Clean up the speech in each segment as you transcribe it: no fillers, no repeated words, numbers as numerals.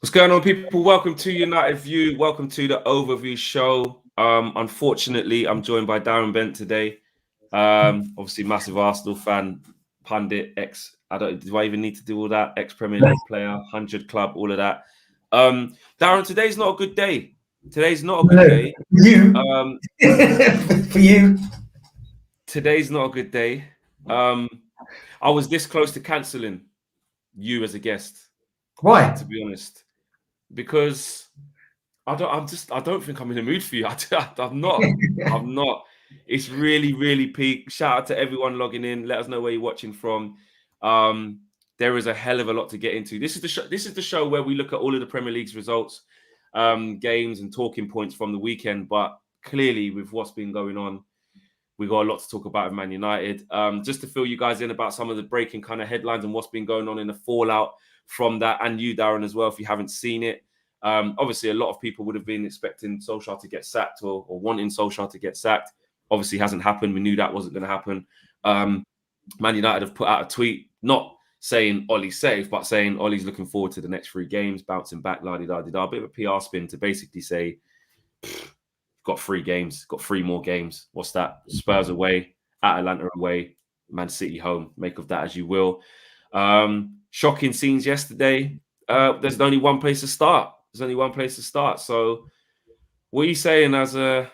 What's going on, people? Welcome to United View. Welcome to the Overview Show. Unfortunately, I'm joined by Darren Bent today. Obviously, massive Arsenal fan, pundit, do I even need to do all that? Ex-Premier League player, 100 club, all of that. Darren, today's not a good day. Today's not a good day. For you. Today's not a good day. I was this close to cancelling you as a guest. Why? To be honest. Because I don't think I'm in the mood for you. I'm not. It's really peak. Shout out to everyone logging in. Let us know where you're watching from. There is a hell of a lot to get into. This is the show where we look at all of the Premier League's results, games and talking points from the weekend. But clearly, with what's been going on, we got a lot to talk about with Man United. Just to fill you guys in about some of the breaking kind of headlines and what's been going on in the fallout from that, and you, Darren, as well, if you haven't seen it. Obviously, a lot of people would have been expecting Solskjær to get sacked or wanting Solskjær to get sacked. Obviously, hasn't happened. We knew that wasn't going to happen. Man United have put out a tweet, not saying Ollie's safe, but saying Ollie's looking forward to the next 3 games, bouncing back, la-di-da-di-da. A bit of a PR spin to basically say, got 3 games, got 3 more games. What's that? Spurs away, Atalanta away, Man City home. Make of that as you will. Shocking scenes yesterday. There's only one place to start. So what are you saying as a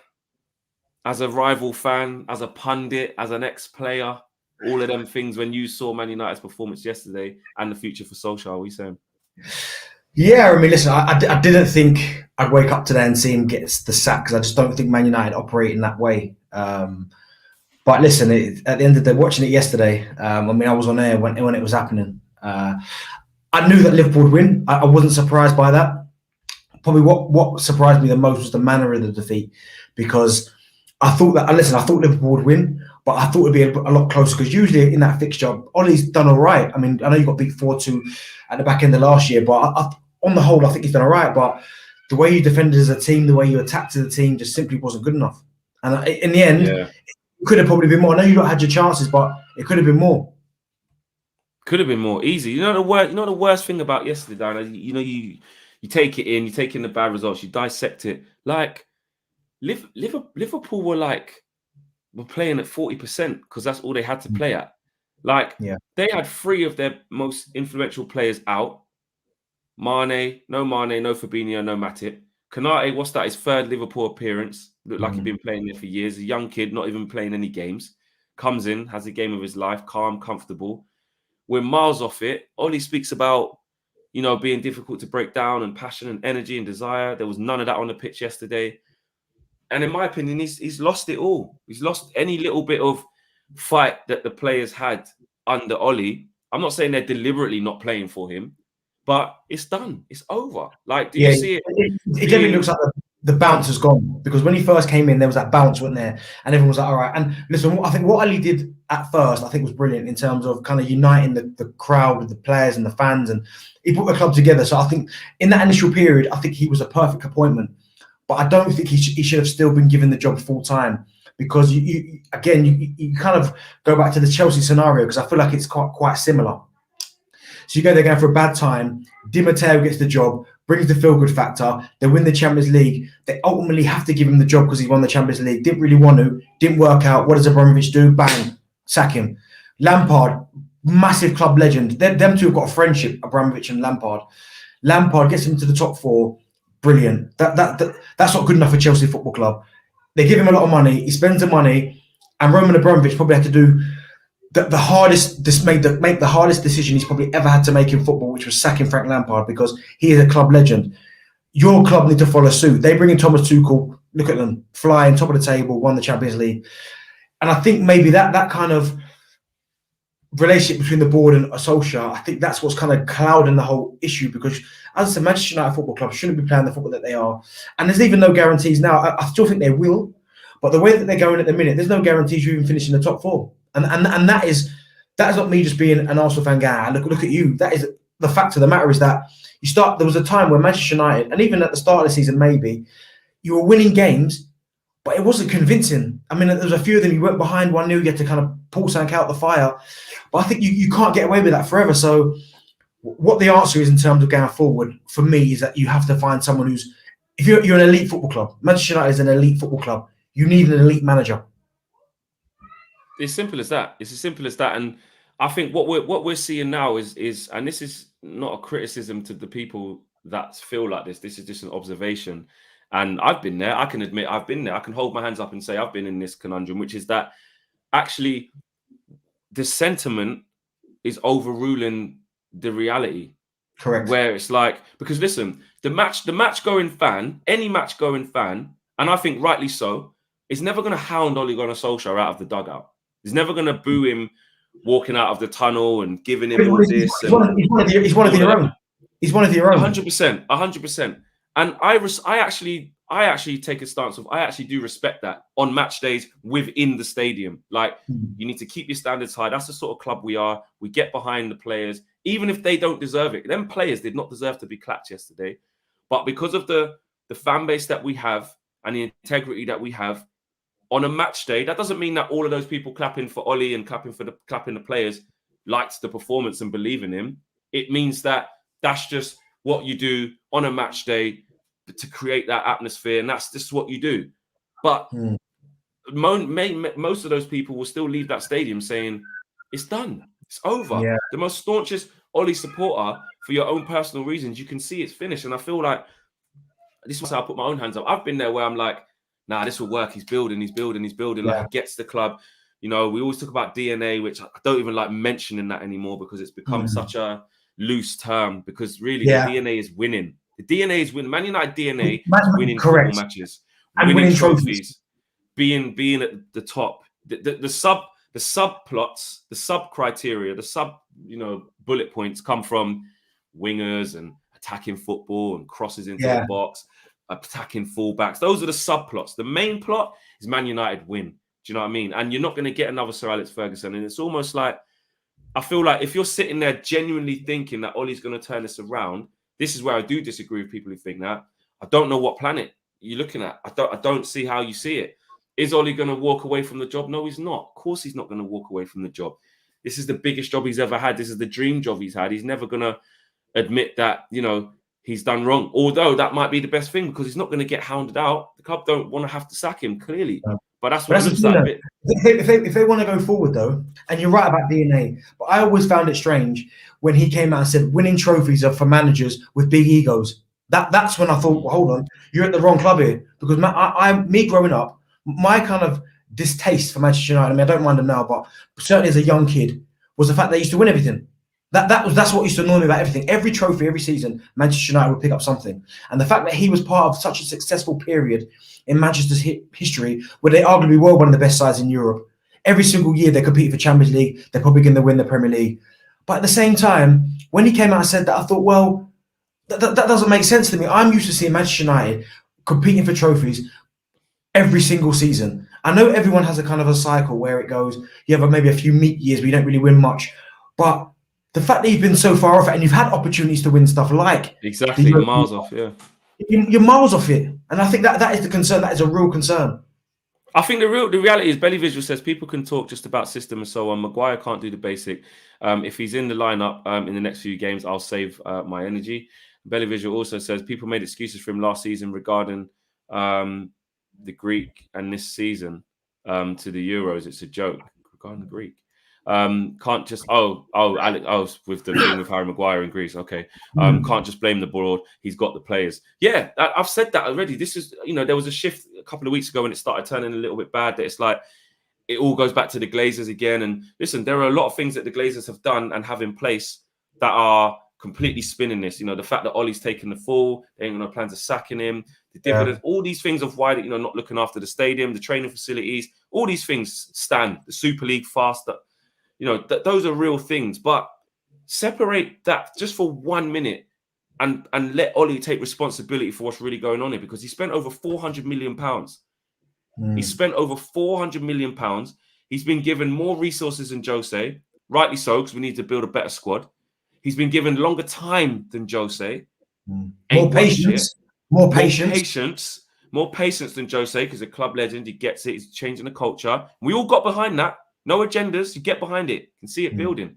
rival fan, as a pundit, as an ex-player, all of them things when you saw Man United's performance yesterday and the future for Solskjær? What are you saying? Yeah, I mean, listen, I didn't think I'd wake up today and see him get the sack because I just don't think Man United operate in that way. But listen, at the end of the day, watching it yesterday, I mean, I was on air when it was happening. I knew that Liverpool would win. I wasn't surprised by that. Probably what surprised me the most was the manner of the defeat, because I thought Liverpool would win, but I thought it'd be a lot closer, because usually in that fixture, Ollie's done all right. I mean, I know you got beat 4-2 at the back end of last year, but on the whole, I think he's done all right. But the way you defended as a team, the way you attacked as a team just simply wasn't good enough. And in the end, It could have probably been more. I know you lot had your chances, but it could have been more. Could have been more easy. You know the worst thing about yesterday, Darren. You take it in, you take in the bad results, you dissect it. Like Liverpool were playing at 40% because that's all they had to play at. They had 3 of their most influential players out. No Mane, no Fabinho, no Matip. Conte, what's that? His 3rd Liverpool appearance. Looked like he'd been playing there for years. A young kid, not even playing any games. Comes in, has a game of his life, calm, comfortable. We're miles off it. Ollie speaks about, being difficult to break down and passion and energy and desire. There was none of that on the pitch yesterday. And in my opinion, he's lost it all. He's lost any little bit of fight that the players had under Ollie. I'm not saying they're deliberately not playing for him, but it's done. It's over. Like, you see it? It definitely looks like the bounce has gone, because when he first came in, there was that bounce, wasn't there? And everyone was like, all right. And listen, I think what Ali did at first, I think was brilliant in terms of kind of uniting the crowd with the players and the fans, and he put the club together. So I think in that initial period, I think he was a perfect appointment. But I don't think he should have still been given the job full time, because you kind of go back to the Chelsea scenario, because I feel like it's quite similar. So you go there going for a bad time. Di Matteo gets the job, brings the feel-good factor. They win the Champions League. They ultimately have to give him the job because he won the Champions League. Didn't really want to. Didn't work out. What does Abramovich do? Bang, sack him. Lampard, massive club legend. Them two have got a friendship, Abramovich and Lampard. Lampard gets him to the top 4. Brilliant. That's not good enough for Chelsea Football Club. They give him a lot of money. He spends the money, and Roman Abramovich probably had to do make the hardest decision he's probably ever had to make in football, which was sacking Frank Lampard, because he is a club legend. Your club need to follow suit. They bring in Thomas Tuchel. Look at them, flying top of the table, won the Champions League. And I think maybe that kind of relationship between the board and Solskjær, I think that's what's kind of clouding the whole issue, because as I said, Manchester United Football Club shouldn't be playing the football that they are. And there's even no guarantees now. I still think they will, but the way that they're going at the minute, there's no guarantees you even finish in the top 4. And that is not me just being an Arsenal fan guy. Look at you. That is the fact of the matter, is that there was a time where Manchester United, and even at the start of the season maybe, you were winning games, but it wasn't convincing. I mean, there was a few of them you went behind 1-0, you had to kind of pull something out the fire. But I think you can't get away with that forever. So what the answer is in terms of going forward for me is that you have to find someone who's, if you're an elite football club, Manchester United is an elite football club, you need an elite manager. It's simple as that. It's as simple as that. And I think what we're seeing now is, and this is not a criticism to the people that feel like this. This is just an observation. And I've been there. I can admit I've been there. I can hold my hands up and say I've been in this conundrum, which is that actually the sentiment is overruling the reality. Correct. Where it's like, because listen, the match going fan, any match going fan, and I think rightly so, is never going to hound Ole Gunnar Solskjær out of the dugout. He's never going to boo him walking out of the tunnel and giving him all this. He's one of your own. He's one of your own. 100%, 100%. And I actually take a stance of, I actually do respect that on match days within the stadium. Like, you need to keep your standards high. That's the sort of club we are. We get behind the players, even if they don't deserve it. Them players did not deserve to be clapped yesterday. But because of the fan base that we have and the integrity that we have on a match day, that doesn't mean that all of those people clapping for Ollie and clapping the players liked the performance and believe in him. It means that that's just what you do on a match day to create that atmosphere, and that's just what you do. But most of those people will still leave that stadium saying, it's done, it's over. Yeah. The most staunchest Ollie supporter, for your own personal reasons, you can see it's finished. And I feel like this is how I put my own hands up. I've been there where I'm like, nah, this will work. He's building. Yeah. Like, he gets the club. You know, we always talk about DNA, which I don't even like mentioning that anymore because it's become such a loose term, because really the DNA is winning. The DNA is winning. Man United DNA is winning football matches, and winning trophies, being at the top. The subplots, the sub criteria, the sub bullet points come from wingers and attacking football and crosses into the box, attacking fullbacks. Those are the subplots. The main plot is Man United win. Do you know what I mean? And you're not going to get another Sir Alex Ferguson. And it's almost like, I feel like if you're sitting there genuinely thinking that Ollie's going to turn this around, this is where I do disagree with people who think that. I don't know what planet you're looking at. I don't see how you see it. Is Ollie going to walk away from the job? No, he's not. Of course he's not going to walk away from the job. This is the biggest job he's ever had. This is the dream job he's had. He's never going to admit that, he's done wrong. Although that might be the best thing, because he's not going to get hounded out. The club don't want to have to sack him, clearly. But that's what it looks like a bit. If they want to go forward, though, and you're right about DNA, but I always found it strange when he came out and said winning trophies are for managers with big egos. That's when I thought, well, hold on, you're at the wrong club here. Because me growing up, my kind of distaste for Manchester United, I mean, I don't mind them now, but certainly as a young kid, was the fact they used to win everything. That's what used to annoy me about everything. Every trophy, every season, Manchester United would pick up something. And the fact that he was part of such a successful period in Manchester's history, where they arguably were one of the best sides in Europe, every single year they competed for Champions League, they're probably going to win the Premier League. But at the same time, when he came out and said that, I thought, well, that doesn't make sense to me. I'm used to seeing Manchester United competing for trophies every single season. I know everyone has a kind of a cycle where it goes, you have maybe a few meat years where you don't really win much. But the fact that you've been so far off it and you've had opportunities to win stuff like... Exactly, you're miles off, yeah. You're miles off it. And I think that is the concern. That is a real concern. I think the reality is, Belly Visual says people can talk just about system and so on. Maguire can't do the basic. If he's in the lineup in the next few games, I'll save my energy. Belly Visual also says people made excuses for him last season regarding the Greek and this season to the Euros. It's a joke regarding the Greek. Can't just Alex with the thing with Harry Maguire in Greece. Okay, can't just blame the board. He's got the players. Yeah, I've said that already. This is there was a shift a couple of weeks ago when it started turning a little bit bad. That it's like it all goes back to the Glazers again. And listen, there are a lot of things that the Glazers have done and have in place that are completely spinning this. The fact that Ollie's taken the fall, they ain't got no plans of sacking him. The dividends, all these things of why not looking after the stadium, the training facilities, all these things stand. The Super League faster. Those are real things, but separate that just for 1 minute and let Ollie take responsibility for what's really going on here, because he spent over £400 million. He spent over £400 million. He's been given more resources than Jose, rightly so, because we need to build a better squad. He's been given longer time than Jose. More patience than Jose, because a club legend, he gets it. He's changing the culture. We all got behind that. No agendas. You get behind it. You can see it building.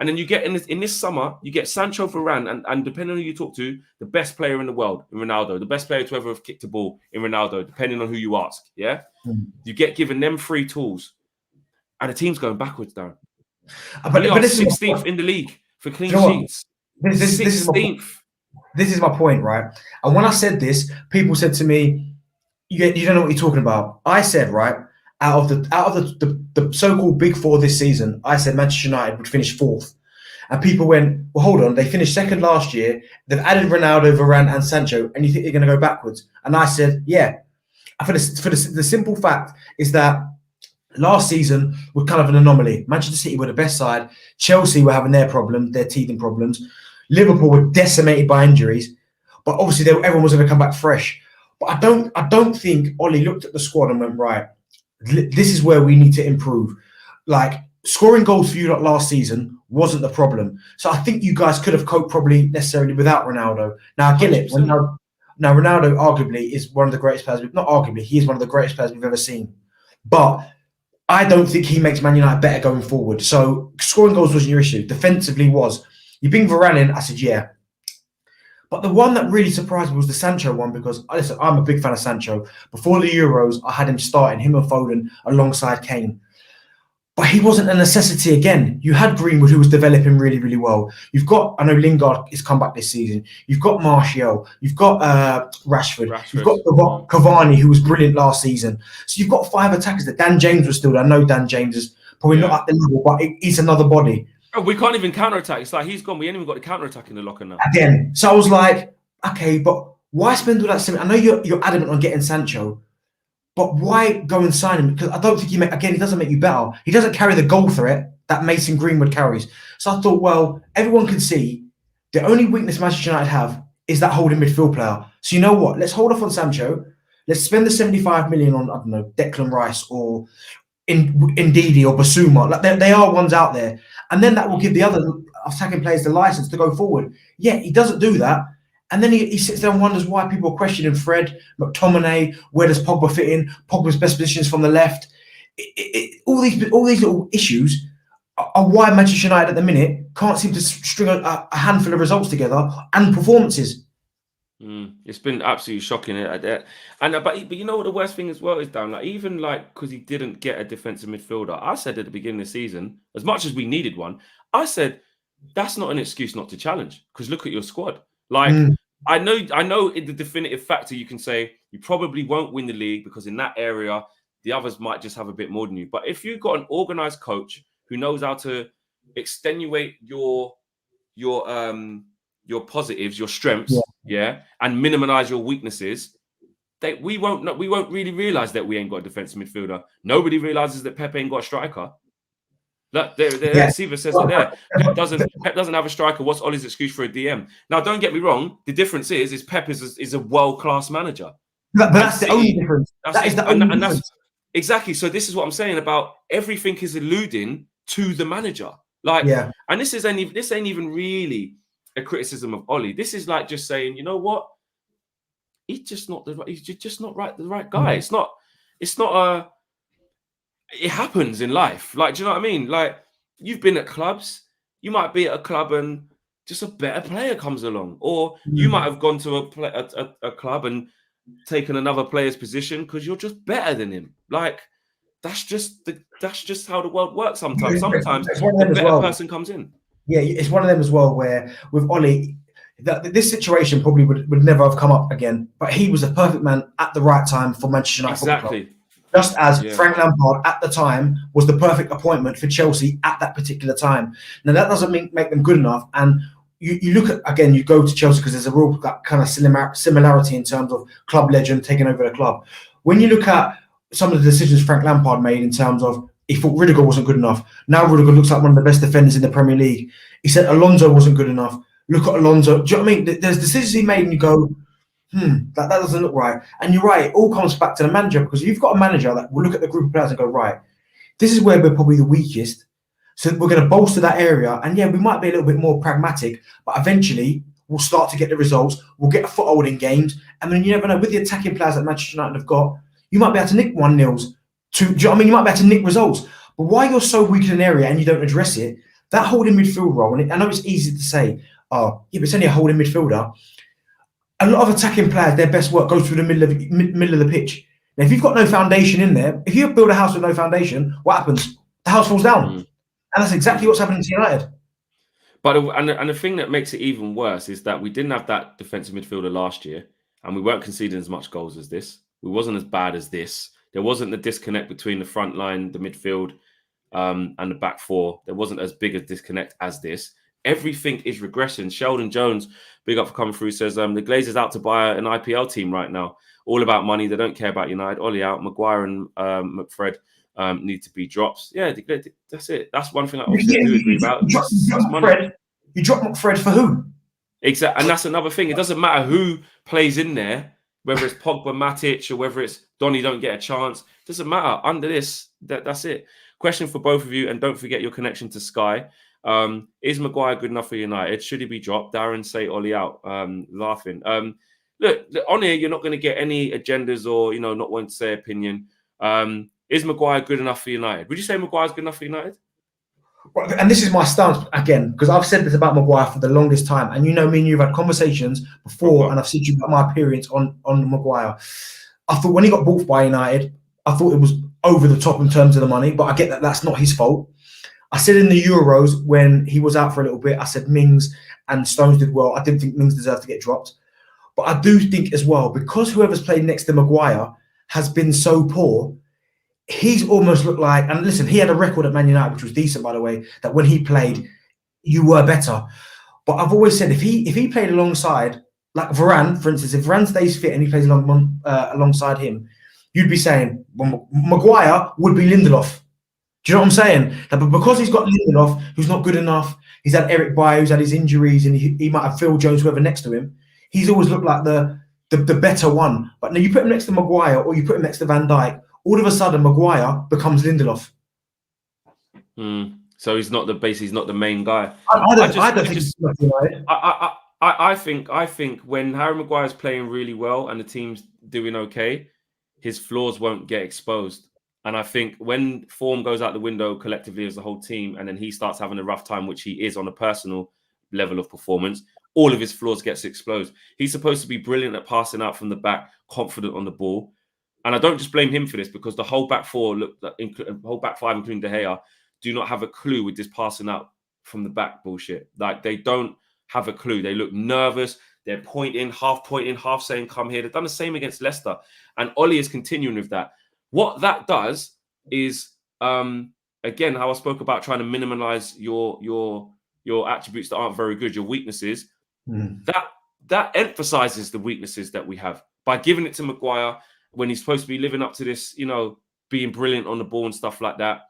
And then you get in this summer, you get Sancho, Varane, and depending on who you talk to, the best player in the world in Ronaldo, the best player to ever have kicked a ball in Ronaldo, depending on who you ask. Yeah, you get given them 3 tools, and the team's going backwards, Darren. We are 16th in the league for clean sheets. 16th. This is my point, right? And when I said this, people said to me, "You don't know what you're talking about." I said, right, out of the so-called big 4 this season, I said Manchester United would finish 4th. And people went, well, hold on, they finished 2nd last year. They've added Ronaldo, Varane, and Sancho, and you think they're going to go backwards? And I said, yeah. For the simple fact is that last season was kind of an anomaly. Manchester City were the best side. Chelsea were having their problems, their teething problems. Liverpool were decimated by injuries, but obviously everyone was going to come back fresh. But I don't think Ollie looked at the squad and went, right, this is where we need to improve. Like, scoring goals for you last season wasn't the problem. So I think you guys could have coped probably necessarily without Ronaldo. Now I get it. Now Ronaldo arguably is one of the greatest players. Not arguably, he is one of the greatest players we've ever seen. But I don't think he makes Man United better going forward. So scoring goals wasn't your issue. Defensively was. You bring Varane in, I said, yeah. But the one that really surprised me was the Sancho one, because listen, I'm a big fan of Sancho. Before the Euros, I had him starting, him and Foden alongside Kane. But he wasn't a necessity again. You had Greenwood, who was developing really, really well. You've got, I know Lingard has come back this season. You've got Martial. You've got Rashford. You've got Cavani, who was brilliant last season. So you've got 5 attackers. That Dan James was still there. I know Dan James is probably not at the level, but he's another body. Oh, we can't even counter-attack. It's like he's gone. We ain't even got the counter-attack in the locker now. Again. So I was like, okay, but why spend all that? I know you're adamant on getting Sancho. But why go and sign him? Because I don't think he doesn't make you better. He doesn't carry the goal threat that Mason Greenwood carries. So I thought, well, everyone can see the only weakness Manchester United have is that holding midfield player. So you know what? Let's hold off on Sancho. Let's spend the 75 million on, I don't know, Declan Rice or Ndidi or Basuma. Like they are ones out there. And then that will give the other attacking players the license to go forward. Yeah, he doesn't do that. And then he sits there and wonders why people are questioning Fred, McTominay, where does Pogba fit in? Pogba's best positions from the left. All these little issues are why Manchester United at the minute can't seem to string a handful of results together and performances. It's been absolutely shocking. But you know what the worst thing as well is, Dan? Like, even like, because he didn't get a defensive midfielder, I said at the beginning of the season, as much as we needed one, I said that's not an excuse not to challenge, because look at your squad. Like, I know in the definitive factor, you can say you probably won't win the league because in that area, the others might just have a bit more than you. But if you've got an organized coach who knows how to extenuate your positives, your strengths, and minimize your weaknesses, we won't really realize that we ain't got a defensive midfielder. Nobody realizes that Pep ain't got a striker. Look, Siva says it there. Pep doesn't have a striker. What's Ollie's excuse for a DM? Now, don't get me wrong. The difference is Pep is a world-class manager. But that's the only difference. That is the only difference. Exactly. So this is what I'm saying about everything is alluding to the manager. Like, and this ain't even really a criticism of Ollie. This is like just saying, you know what? He's just not the right guy. It's not a. It happens in life. Like, do you know what I mean? Like, you've been at clubs. You might be at a club and just a better player comes along, or you might have gone to a club and taken another player's position because you're just better than him. Like, that's just how the world works. Sometimes the better person comes in. Yeah, it's one of them as well. Where with Ollie, this situation probably would never have come up again. But he was the perfect man at the right time for Manchester United Football Club. Just as Frank Lampard at the time was the perfect appointment for Chelsea at that particular time. Now, that doesn't make them good enough. And you look at, again, you go to Chelsea because there's a real kind of similarity in terms of club legend taking over the club. When you look at some of the decisions Frank Lampard made in terms of, he thought Rudiger wasn't good enough. Now Rudiger looks like one of the best defenders in the Premier League. He said Alonso wasn't good enough. Look at Alonso. Do you know what I mean? There's decisions he made and you go, that doesn't look right. And you're right, it all comes back to the manager, because you've got a manager that will look at the group of players and go, right, this is where we're probably the weakest. So we're going to bolster that area. And yeah, we might be a little bit more pragmatic, but eventually we'll start to get the results. We'll get a foothold in games. And then you never know, with the attacking players that Manchester United have got, you might be able to nick 1-0s. Do you know what I mean? You might be able to nick results. But why you're so weak in an area and you don't address it, that holding midfield role, and I know it's easy to say, oh, yeah, but it's only a holding midfielder. A lot of attacking players, their best work goes through the middle of the pitch. Now, if you've got no foundation in there, if you build a house with no foundation, what happens? The house falls down. And that's exactly what's happening to United. But and the thing that makes it even worse is that we didn't have that defensive midfielder last year, and we weren't conceding as much goals as this. We wasn't as bad as this. There wasn't the disconnect between the front line, the midfield, and the back four. There wasn't as big a disconnect as this. Everything is regression. Sheldon Jones, big up for coming through, says the Glazers out to buy an IPL team right now. All about money. They don't care about United. Ollie out. Maguire and McFred need to be drops. Yeah, that's it. That's one thing I also do agree about. You drop McFred for who? Exactly, and that's another thing. It doesn't matter who plays in there, whether it's Pogba, Matic, or whether it's Donny don't get a chance. It doesn't matter. Under this, that's it. Question for both of you, and don't forget your connection to Sky. Is Maguire good enough for United? Should he be dropped? Darren, say Ollie out. Laughing. Look, on here, you're not going to get any agendas or, not wanting to say opinion. Is Maguire good enough for United? Would you say Maguire's good enough for United? Well, and this is my stance again, because I've said this about Maguire for the longest time. And me and you've had conversations before, and I've said to you about my appearance on Maguire. I thought when he got bought by United, I thought it was over the top in terms of the money, but I get that that's not his fault. I said in the Euros when he was out for a little bit, I said Mings and Stones did well. I didn't think Mings deserved to get dropped. But I do think as well, because whoever's played next to Maguire has been so poor, he's almost looked like, and listen, he had a record at Man United, which was decent, by the way, that when he played, you were better. But I've always said if he played alongside, like Varane, for instance, if Varane stays fit and he plays alongside him, you'd be saying, well, Maguire would be Lindelof. Do you know what I'm saying? But because he's got Lindelof, who's not good enough, he's had Eric Bayer, who's had his injuries, and he might have Phil Jones, whoever next to him, he's always looked like the better one. But now you put him next to Maguire or you put him next to Van Dijk, all of a sudden Maguire becomes Lindelof. So he's not the main guy. I think when Harry Maguire's playing really well and the team's doing okay, his flaws won't get exposed. And I think when form goes out the window collectively as a whole team, and then he starts having a rough time, which he is on a personal level of performance, all of his flaws gets exposed. He's supposed to be brilliant at passing out from the back, confident on the ball. And I don't just blame him for this, because the whole back four, whole back five, including De Gea, do not have a clue with this passing out from the back bullshit. Like, they don't have a clue. They look nervous. They're pointing, half saying, come here. They've done the same against Leicester. And Ollie is continuing with that. What that does is, again, how I spoke about trying to minimize your attributes that aren't very good, your weaknesses. That emphasizes the weaknesses that we have by giving it to Maguire when he's supposed to be living up to this, being brilliant on the ball and stuff like that.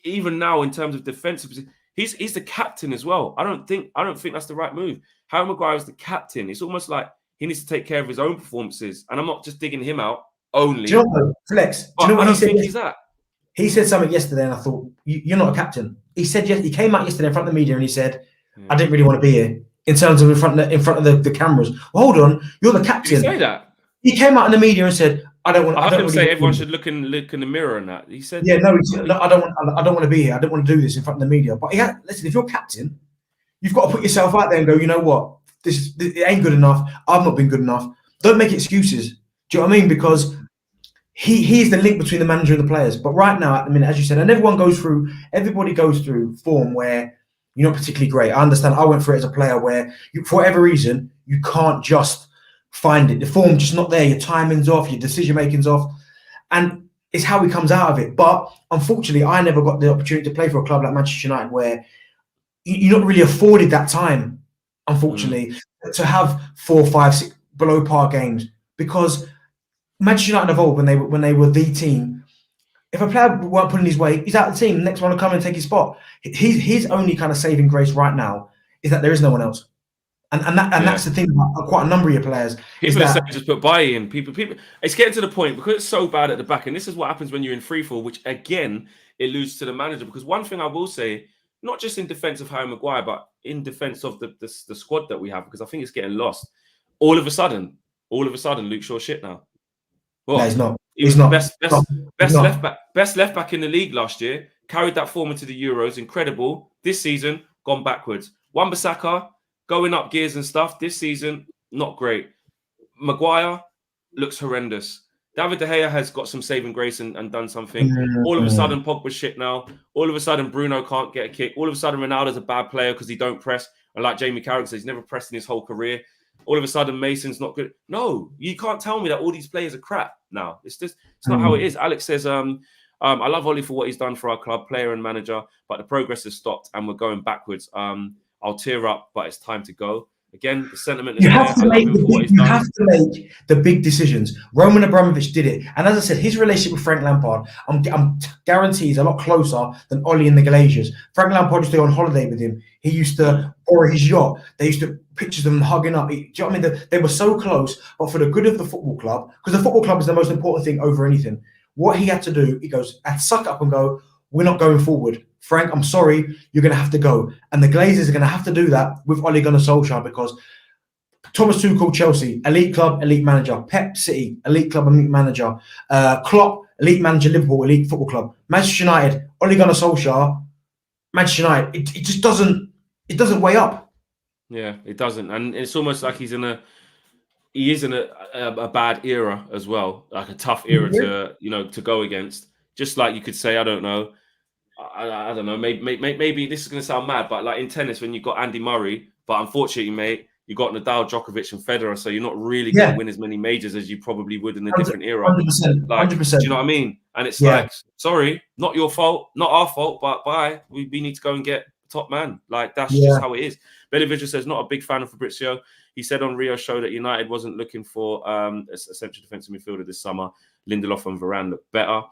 Even now, in terms of defensive, he's the captain as well. I don't think that's the right move. Harry Maguire is the captain. It's almost like he needs to take care of his own performances, and I'm not just digging him out only. Do you know what, Flex? Do you know what he said? He's that. He said something yesterday, and I thought, you're not a captain. He said he came out yesterday in front of the media, and he said, I didn't really want to be here. In terms of in front of the cameras. Well, hold on, you're the captain. Did he say that? He came out in the media and said, I don't want. I heard him say everyone should look in the mirror and that. He said, yeah, no, he said, I don't want to be here. I don't want to do this in front of the media. But listen, if you're captain, you've got to put yourself out there and go, you know what, it ain't good enough. I've not been good enough. Don't make excuses. Do you know what I mean? Because he's the link between the manager and the players. But right now, at the minute, as you said, and everybody goes through form where you're not particularly great. I understand. I went through it as a player where, for whatever reason, you can't just find it. The form just not there. Your timing's off. Your decision making's off, and it's how he comes out of it. But unfortunately, I never got the opportunity to play for a club like Manchester United, where you're not really afforded that time. Unfortunately, to have 4, 5, 6 below par games, because Manchester United evolved when they were the team. If a player weren't pulling his weight, he's out of the team. The next one will come and take his spot. His only kind of saving grace right now is that there is no one else. And that's the thing about quite a number of your players. People are saying just put Bailly in. People. It's getting to the point, because it's so bad at the back, and this is what happens when you're in free fall, which again alludes to the manager. Because one thing I will say, not just in defense of Harry Maguire, but in defense of the squad that we have, because I think it's getting lost. All of a sudden, Luke Shaw's shit now. Well, no, he's not. He was the best left back in the league last year. carried that form into the Euros. Incredible. This season, gone backwards. Wan-Bissaka, going up gears and stuff. This season, not great. Maguire looks horrendous. David De Gea has got some saving grace and done something. All of a sudden, Pogba's shit now. All of a sudden, Bruno can't get a kick. All of a sudden, Ronaldo's a bad player because he don't press. And like Jamie Carragher says, he's never pressed in his whole career. All of a sudden, Mason's not good. No, you can't tell me that all these players are crap now. It's just, it's not how it is. Alex says, I love Ollie for what he's done for our club, player and manager, but the progress has stopped and we're going backwards. I'll tear up, but it's time to go. Again, the sentiment is you have to make the big decisions. Roman Abramovich did it, and as I said, his relationship with Frank Lampard, I'm guarantee he's a lot closer than Ollie and the Glaziers. Frank Lampard used to go on holiday with him. He used to borrow his yacht. They used to pictures them hugging up. Do you know what I mean? They were so close, but for the good of the football club, because the football club is the most important thing over anything. What he had to do, he goes, "I'd suck up and go. We're not going forward. Frank, I'm sorry, you're going to have to go." And the Glazers are going to have to do that with Ole Gunnar Solskjær, because Thomas Tuchel, Chelsea, elite club, elite manager. Pep City, elite club, elite manager. Klopp, elite manager, Liverpool, elite football club. Manchester United, Ole Gunnar Solskjær, Manchester United. It just doesn't weigh up. Yeah, it doesn't. And it's almost like he is in a bad era as well, like a tough era to go against. Just like you could say, I don't know, maybe this is going to sound mad, but like in tennis, when you've got Andy Murray, but unfortunately, mate, you got Nadal, Djokovic, and Federer, so you're not really going to win as many majors as you probably would in a different era. 100%. Like, 100%. do you know what I mean? And it's like, sorry, not your fault, not our fault, but bye. We need to go and get top man. Like, that's just how it is. Benevision says, not a big fan of Fabrizio. He said on Rio's show that United wasn't looking for a central defensive midfielder this summer. Lindelof and Varane look better.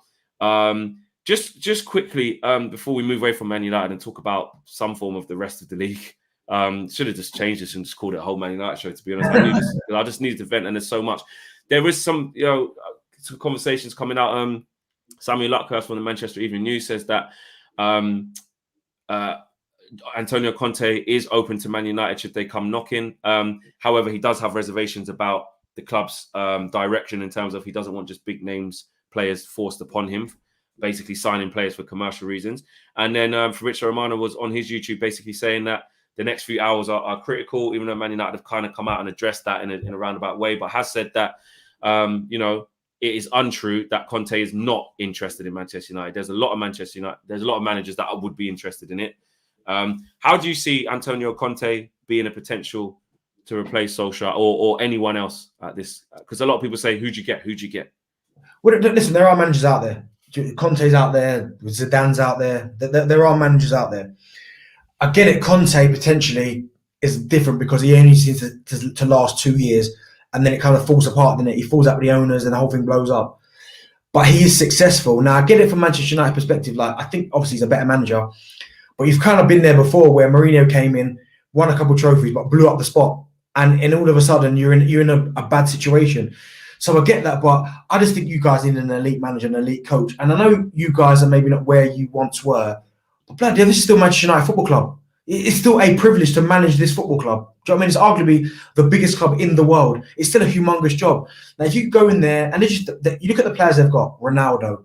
Just quickly, before we move away from Man United and talk about some form of the rest of the league, should have just changed this and just called it a whole Man United show, to be honest. I just needed to vent, and there's so much. There is some, some conversations coming out. Samuel Luckhurst from the Manchester Evening News says that Antonio Conte is open to Man United should they come knocking. However, he does have reservations about the club's direction in terms of he doesn't want just big names players forced upon him, basically signing players for commercial reasons. And then Fabrizio Romano was on his YouTube basically saying that the next few hours are critical, even though Man United have kind of come out and addressed that in a roundabout way, but has said that, it is untrue that Conte is not interested in Manchester United. There's a lot of Manchester United. There's a lot of managers that would be interested in it. How do you see Antonio Conte being a potential to replace Solskjær or anyone else at this? Because a lot of people say, who'd you get? Who'd you get? Well, listen, there are managers out there. Conte's out there. Zidane's out there. There are managers out there. I get it. Conte potentially is different because he only seems to last 2 years, and then it kind of falls apart. Then he falls out with the owners, and the whole thing blows up. But he is successful. Now, I get it from Manchester United perspective. Like, I think obviously he's a better manager, but you've kind of been there before, where Mourinho came in, won a couple of trophies, but blew up the spot, and all of a sudden you're in a bad situation. So I get that, but I just think you guys need an elite manager, an elite coach. And I know you guys are maybe not where you once were, but bloody hell, this is still Manchester United Football Club. It's still a privilege to manage this football club. Do you know what I mean? It's arguably the biggest club in the world. It's still a humongous job. Now, if you go in there and you look at the players they've got: Ronaldo,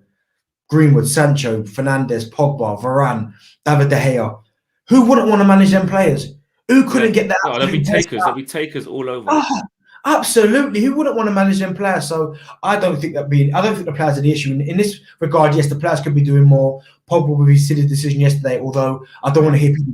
Greenwood, Sancho, Fernandes, Pogba, Varane, David De Gea. Who wouldn't want to manage them players? Who couldn't get that? No, there'll be takers all over. Oh, absolutely. Who wouldn't want to manage them players? So I don't think the players are the issue. In this regard, yes, the players could be doing more. Pogba with his silly decision yesterday, although I don't want to hear people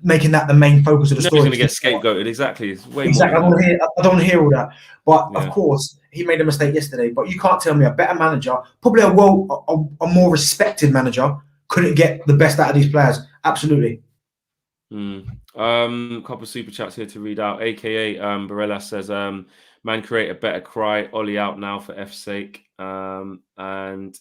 making that the main focus of the story. He's going to get scapegoated. Exactly. It's way exactly. More I don't want to hear all that. But of course, he made a mistake yesterday. But you can't tell me a better manager, probably a more respected manager, couldn't get the best out of these players. Absolutely. Couple of super chats here to read out. AKA Barella says, man, create a better cry. Ollie out now for F's sake. And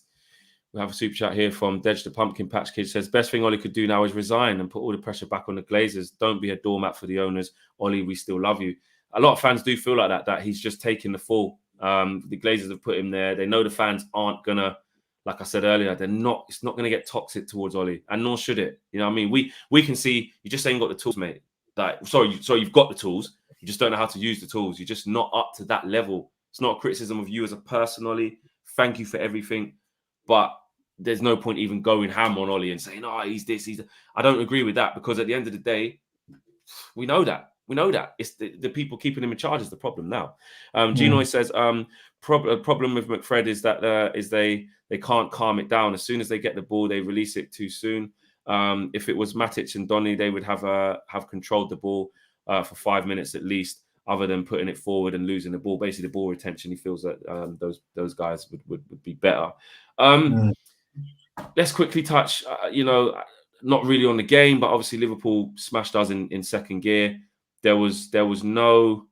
we have a super chat here from Dej the Pumpkin Patch Kid. Says, best thing Ollie could do now is resign and put all the pressure back on the Glazers. Don't be a doormat for the owners. Ollie, we still love you. A lot of fans do feel like that he's just taking the fall. The Glazers have put him there. They know the fans aren't gonna, like I said earlier, it's not gonna get toxic towards Ollie, and nor should it. You know what I mean? We can see you just ain't got the tools, mate. Sorry, you've got the tools. You just don't know how to use the tools. You're just not up to that level. It's not a criticism of you as a person, Ollie. Thank you for everything. But there's no point even going ham on Ollie and saying, "Oh, he's this, he's that." I don't agree with that, because at the end of the day, we know that. It's the people keeping him in charge is the problem now. Gino says, problem with McFred is that they can't calm it down. As soon as they get the ball, they release it too soon. If it was Matic and Donny, they would have controlled the ball for 5 minutes at least, other than putting it forward and losing the ball. Basically, the ball retention, he feels that those guys would be better. Let's quickly touch, not really on the game, but obviously Liverpool smashed us in second gear. There was no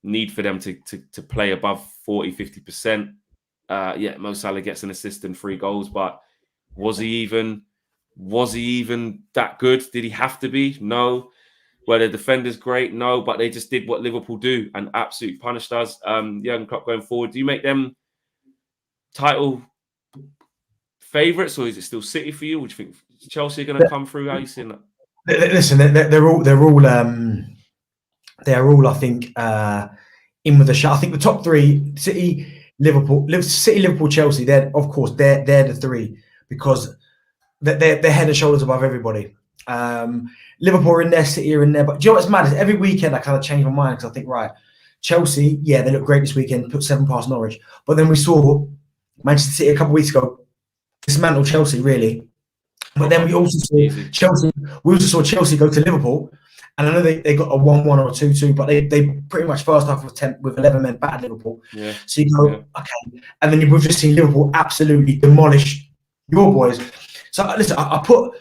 need for them to play above 40-50%. Mo Salah gets an assist and 3 goals, but was he even that good? Did he have to be? No. Were the defenders great? No, but they just did what Liverpool do and absolutely punished us. Jurgen Klopp going forward, do you make them title favourites, or is it still City for you? Would you think Chelsea are going to come through? How are you seeing that? Listen, they're all I think in with a shot. I think the top 3: City, Liverpool, Chelsea. They're the 3, because they're head and shoulders above everybody. Liverpool are in there, City are in there. But do you know what's mad is every weekend I kind of change my mind, because I think, right, Chelsea, yeah, they look great this weekend, put 7 past Norwich. But then we saw Manchester City a couple of weeks ago dismantle Chelsea, really. But then we also saw Chelsea. We also saw Chelsea go to Liverpool, and I know they got a 1-1 or a 2-2, but they pretty much first half with 11 men battered Liverpool. Yeah. So you go, okay, and then we've just seen Liverpool absolutely demolish your boys. So listen, I put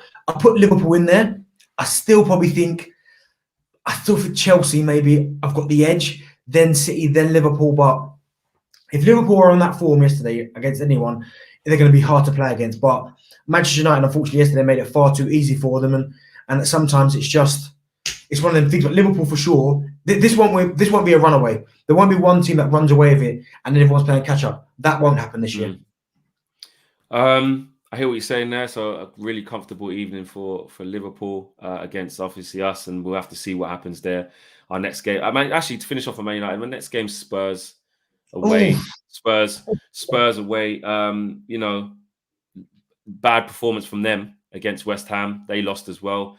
Liverpool in there. I still think Chelsea maybe I've got the edge, then City, then Liverpool. But if Liverpool are on that form yesterday against anyone, they're going to be hard to play against. But Manchester United, unfortunately, yesterday made it far too easy for them, and sometimes it's one of them things. But Liverpool, for sure, this won't be a runaway. There won't be one team that runs away with it, and then everyone's playing catch up. That won't happen this year. I hear what you're saying there. So a really comfortable evening for Liverpool against obviously us, and we'll have to see what happens there. Our next game, I might actually, to finish off on Man United, my next game, Spurs away. Ooh. Spurs away. Bad performance from them against West Ham. They lost as well.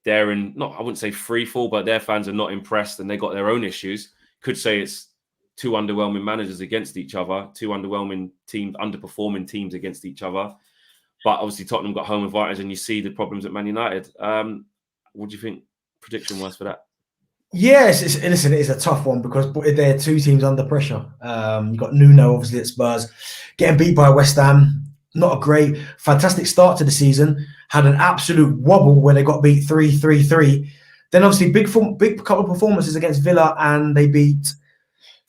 They're in, I wouldn't say free fall, but their fans are not impressed, and they got their own issues. Could say it's 2 underwhelming managers against each other, 2 underwhelming teams, underperforming teams against each other. But obviously Tottenham got home advantage, and you see the problems at Man United. What do you think prediction-wise for that? Yes, listen, it is a tough one, because they're 2 teams under pressure. You've got Nuno, obviously, at Spurs, getting beat by West Ham. Not a fantastic start to the season. Had an absolute wobble where they got beat 3-3. Then obviously big couple of performances against Villa, and they beat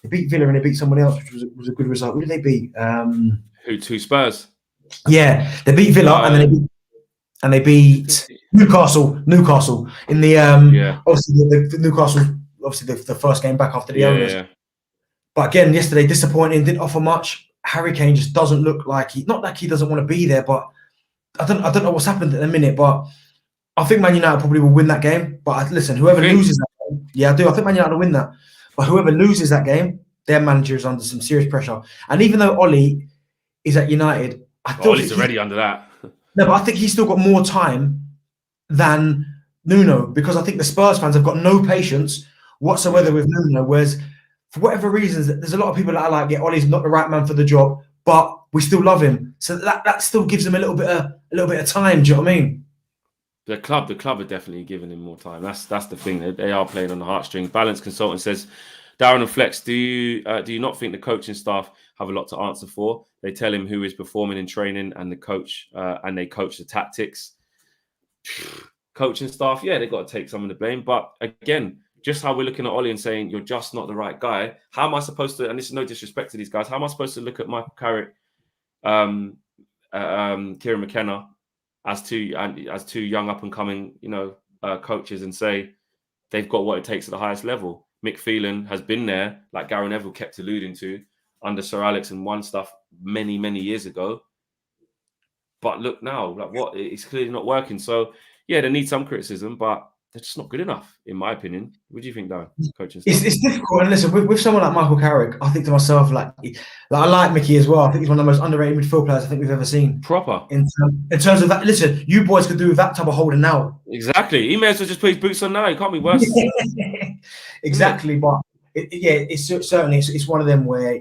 Villa and they beat somebody else, which was a good result. Who did they beat? Who? Spurs? Yeah, they beat Villa, and they beat Newcastle in the obviously the Newcastle, obviously the first game back after the owners. Yeah. But again, yesterday disappointing, didn't offer much. Harry Kane just doesn't look like not like he doesn't want to be there, but I don't know what's happened at the minute. But I think Man United probably will win that game. But listen, whoever loses that game, I do. I think Man United will win that. But whoever loses that game, their manager is under some serious pressure. And even though Ollie is at United, Ollie's already under that. No, but I think he's still got more time than Nuno, because I think the Spurs fans have got no patience whatsoever with Nuno. Whereas, for whatever reasons, there's a lot of people that are like, yeah, Ollie's not the right man for the job, but we still love him. So that still gives him a little bit of time. Do you know what I mean? The club are definitely giving him more time. That's the thing. They are playing on the heartstrings. Balance Consultant says, Darren and Flex, do you not think the coaching staff have a lot to answer for? They tell him who is performing in training, and they coach the tactics. Coaching staff, yeah, they've got to take some of the blame. But again, just how we're looking at Ollie and saying you're just not the right guy. How am I supposed to? And this is no disrespect to these guys. How am I supposed to look at Michael Carrick, Kieran McKenna as two young up and coming, coaches, and say they've got what it takes at the highest level? Mick Phelan has been there, like Gary Neville kept alluding to, under Sir Alex and won stuff many, many years ago. But look now, like what? It's clearly not working. So yeah, they need some criticism, but they're just not good enough, in my opinion. What do you think, Darren? Coaching it's difficult. And listen, with someone like Michael Carrick, I think to myself, like I like Mickey as well. I think he's one of the most underrated midfield players I think we've ever seen. Proper. In terms of that, listen, you boys could do with that type of holding now. Exactly. He may as well just put his boots on now. It can't be worse. Exactly. But it's certainly it's one of them where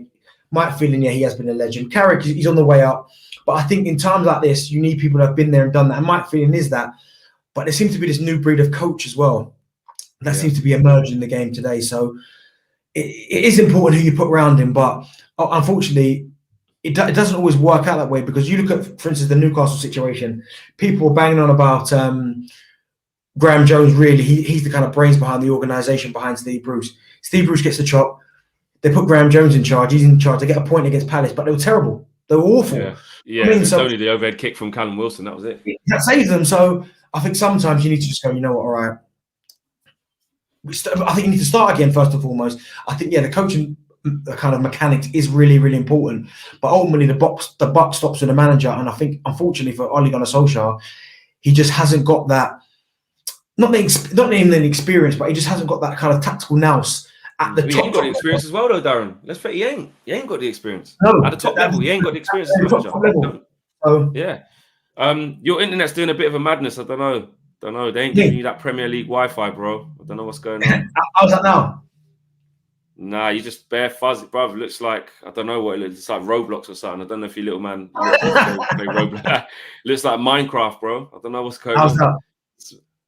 Mike Phelan, he has been a legend. Carrick, he's on the way up. But I think in times like this, you need people that have been there and done that. And Mike Phelan is that. But there seems to be this new breed of coach as well that seems to be emerging in the game today. So it is important who you put around him. But unfortunately, it doesn't always work out that way, because you look at, for instance, the Newcastle situation. People were banging on about Graham Jones. Really, he's the kind of brains behind the organisation, behind Steve Bruce. Steve Bruce gets the chop. They put Graham Jones in charge. He's in charge. They get a point against Palace, but they were terrible. They were awful. Yeah, I mean, it's only the overhead kick from Callum Wilson. That was it. That saved them. So I think sometimes you need to just go, you know what, all right. I think you need to start again, first and foremost. I think, the coaching kind of mechanics is really, really important. But ultimately, the buck stops with the manager. And I think, unfortunately, for Ole Gunnar Solskjær, he just hasn't got that, not even the experience, but he just hasn't got that kind of tactical nous at the top. He ain't got the experience as well, though, Darren. Let's say he ain't got the experience. No, at the top level, he ain't got the experience as top level. Your internet's doing a bit of a madness. I don't know. They ain't giving you that Premier League Wi-Fi, bro. I don't know what's going on. How's that now? Nah, you just bare fuzzy, bro. It looks like, I don't know what it looks. It's like Roblox or something. I don't know if your little man play Roblox. Looks like Minecraft, bro. I don't know what's going on. That?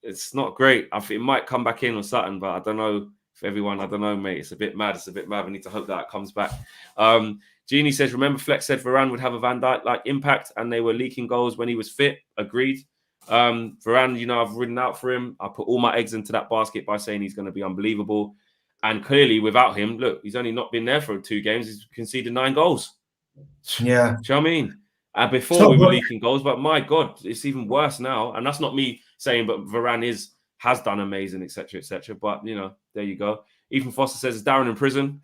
It's not great. I think it might come back in or something, but I don't know if everyone. I don't know, mate. It's a bit mad. We need to hope that it comes back. Jeannie says, remember Flex said Varane would have a Van Dijk-like impact and they were leaking goals when he was fit. Agreed. Varane, I've ridden out for him. I put all my eggs into that basket by saying he's going to be unbelievable. And clearly, without him, look, he's only not been there for 2 games. He's conceded 9 goals. Yeah. Do you know what I mean? Before we were leaking goals, but my God, it's even worse now. And that's not me saying, but Varane has done amazing, etc., etc. But, there you go. Ethan Foster says, is Darren in prison?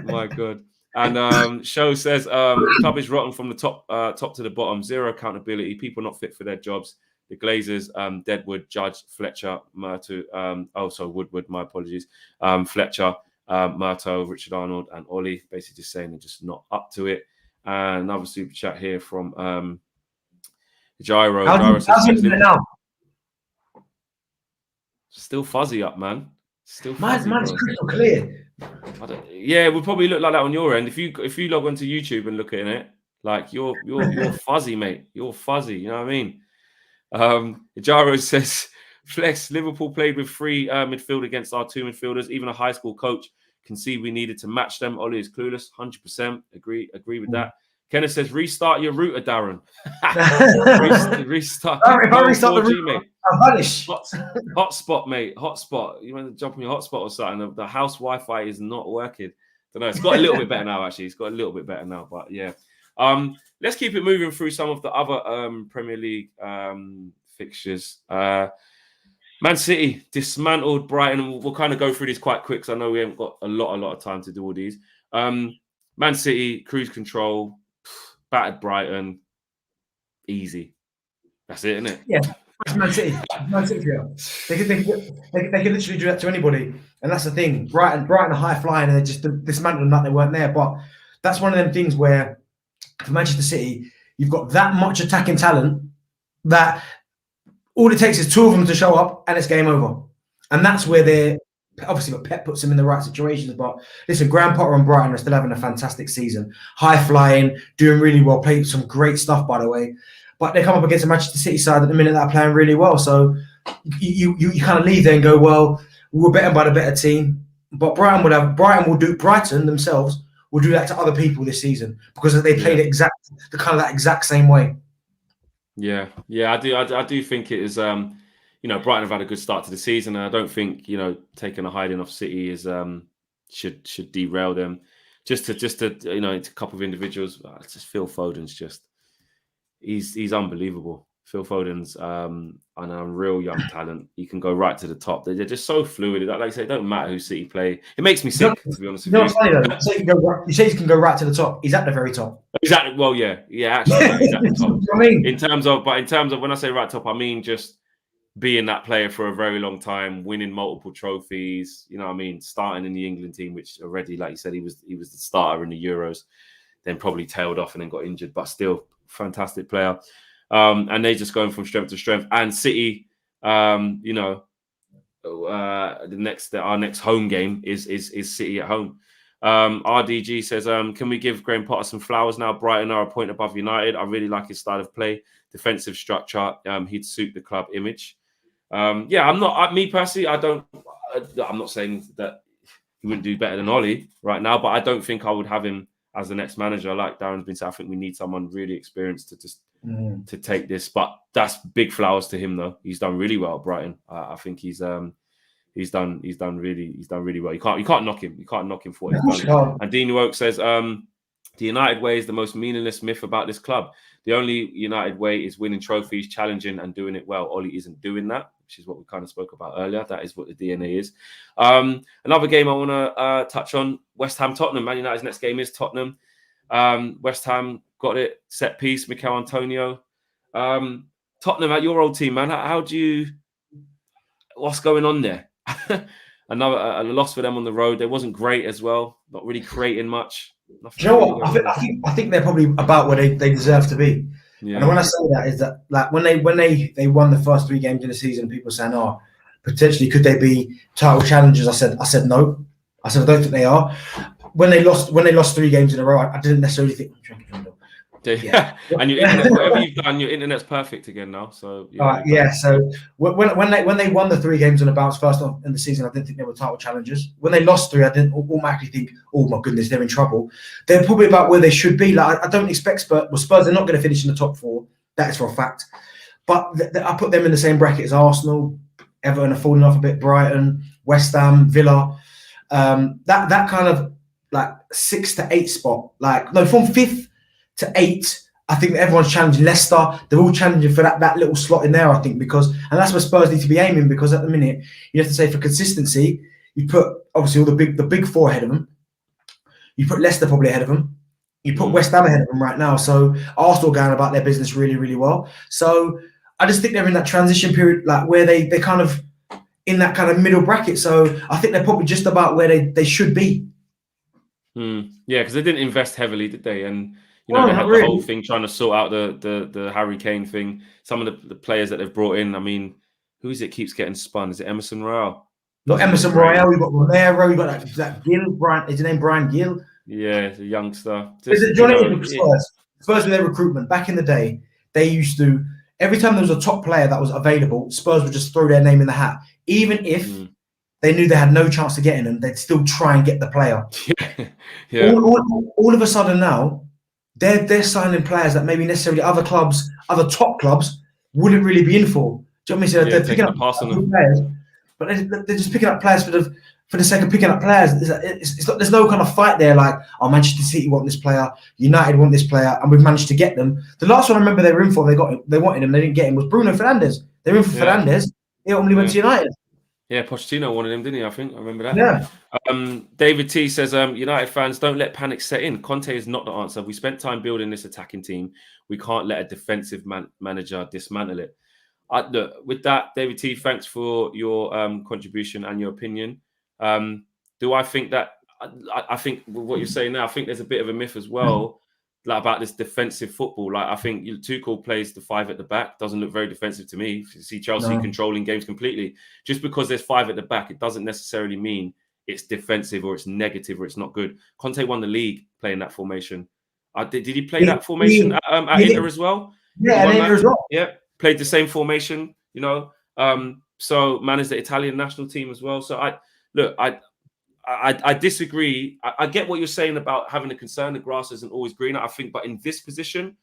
My God. And Show says, club is rotten from the top to the bottom. 0 accountability. People not fit for their jobs. The Glazers, Deadwood, Judge, Fletcher, Murto. Woodward. My apologies. Fletcher, Murto, Richard Arnold, and Ollie. Basically, just saying they're just not up to it. And another super chat here from Gyro. How's it now? Still fuzzy up, man. Still fuzzy. Mine's crystal clear. It would probably look like that on your end. If you log onto YouTube and look at it, like you're fuzzy, mate. You're fuzzy. You know what I mean? Jaro says, Flex, Liverpool played with 3 midfield against our 2 midfielders. Even a high school coach can see we needed to match them. Ollie is clueless. 100%. Agree with that. Kenneth says, restart your router, Darren. Restart. If I restart the router, mate. I'll vanish. Hotspot, mate. Hotspot. You want to jump on your hotspot or something? The house Wi-Fi is not working. Don't know. It's got a little bit better now, actually. It's got a little bit better now, but yeah. Let's keep it moving through some of the other Premier League fixtures. Man City dismantled Brighton. We'll kind of go through this quite quick because I know we haven't got a lot of time to do all these. Man City, cruise control, battered Brighton. Easy. That's it, isn't it? Yeah. Man City. They can literally do that to anybody. And that's the thing. Brighton are high flying and they just dismantled them like they weren't there. But that's one of them things where for Manchester City, you've got that much attacking talent that all it takes is 2 of them to show up and it's game over. And that's where they're obviously, but Pep puts them in the right situations. But listen, Graham Potter and Brighton are still having a fantastic season. High flying, doing really well, playing some great stuff, by the way. But they come up against a Manchester City side at the minute that are playing really well. So you kind of leave there and go, well, we're better by the better team. But Brighton themselves will do that to other people this season because they played that exact same way. Yeah, I do think it is. Brighton have had a good start to the season, and I don't think taking a hiding off City is should derail them. Just to it's a couple of individuals. It's just Phil Foden's he's unbelievable. Phil Foden's an unreal young talent. He can go right to the top. They're just so fluid. Like I say, it don't matter who City play. It makes me sick, to be honest with you. What's funny though? You say he can go right to the top. He's at the very top. Exactly. Well, yeah. Actually, he's at the top. I mean, in terms of when I say right top, I mean just being that player for a very long time, winning multiple trophies. You know what I mean? Starting in the England team, which already, like you said, he was the starter in the Euros, then probably tailed off and then got injured, but still fantastic player. And they're just going from strength to strength. And City, you know, our next home game is City at home. RDG says, can we give Graham Potter some flowers now? Brighton are a point above United. I really like his style of play, defensive structure. He'd suit the club image. Yeah, I'm not. Me personally, I'm not saying that he wouldn't do better than Ollie right now, but I don't think I would have him as the next manager. Like Darren's been saying, I think we need someone really experienced to just to take this. But that's big flowers to him, though. He's done really well at Brighton. I think he's done really well. You can't knock him. You can't knock him for what he's done. And Dean Woke says, the United way is the most meaningless myth about this club. The only United way is winning trophies, challenging and doing it well. Ollie isn't doing that, which is what we kind of spoke about earlier. That is what the DNA is. Another game I want to touch on, West Ham Tottenham. Man United's next game is Tottenham. West Ham got it, set piece, Mikel Antonio. Tottenham, at your old team, man, what's going on there? Another a loss for them on the road. They wasn't great as well. Not really creating much. Do you know what? I think they're probably about where they deserve to be. Yeah. And when I say that is that, like, when they won the first 3 games in the season, people were saying, "Oh, potentially could they be title challengers?" I said no. I said I don't think they are. When they lost 3 games in a row, I didn't necessarily think. Yeah. And your internet, whatever you've done, your internet's perfect again now. So So when they won the 3 games on the bounce first off in the season, I didn't think they were title challengers. When they lost 3, I didn't automatically think, oh my goodness, they're in trouble. They're probably about where they should be. Like, I don't expect Spurs. Well, Spurs are not going to finish in the top 4. That is for a fact. But I put them in the same bracket as Arsenal. Everton are falling off a bit. Brighton, West Ham, Villa. That kind of like 6 to 8 spot. Like, no, from 5th to 8, I think everyone's challenging. Leicester, they're all challenging for that little slot in there, I think, and that's where Spurs need to be aiming, because at the minute, you have to say for consistency, you put obviously all the big 4 ahead of them. You put Leicester probably ahead of them. You put West Ham ahead of them right now. So Arsenal going about their business really, really well. So I just think they're in that transition period, like where they kind of in that kind of middle bracket. So I think they're probably just about where they should be. Yeah, because they didn't invest heavily, did they? And you know, they had the whole thing trying to sort out the Harry Kane thing. Some of the players that they've brought in, I mean, who is it keeps getting spun? Is it Emerson Royale? Not Emerson Royale. We've got Romero. We've got that Gill. Is his name Brian Gill? Yeah, the youngster. Spurs with their recruitment back in the day, they used to, every time there was a top player that was available, Spurs would just throw their name in the hat, even if they knew they had no chance of getting them. They'd still try and get the player. Yeah. All of a sudden now, they're signing players that maybe necessarily other top clubs wouldn't really be in for. Do you know what I mean? So they're picking up players, but they're just picking up players for the sake of picking up players. There's no kind of fight there. Like, oh, Manchester City want this player, United want this player, and we've managed to get them. The last one I remember they were in for, they wanted him, they didn't get him, was Bruno Fernandes. They were in for Fernandes. He only went to United. Yeah, Pochettino wanted him, didn't he? I think I remember that. Yeah. David T says, United fans, don't let panic set in. Conte is not the answer. We spent time building this attacking team. We can't let a defensive manager dismantle it. Look, with that, David T, thanks for your contribution and your opinion. Do I think that? I think what you're saying now, I think there's a bit of a myth as well, like about this defensive football. Like, I think Tuchel plays the 5 at the back, doesn't look very defensive to me. If you see Chelsea controlling games completely, just because there's 5 at the back, it doesn't necessarily mean it's defensive or it's negative or it's not good. Conte won the league playing that formation. Did he play that formation at Inter as well? Yeah, at Inter as well. Yeah, played the same formation, you know. So managed the Italian national team as well. So I disagree. I get what you're saying about having a concern the grass isn't always greener. I think, but in this position,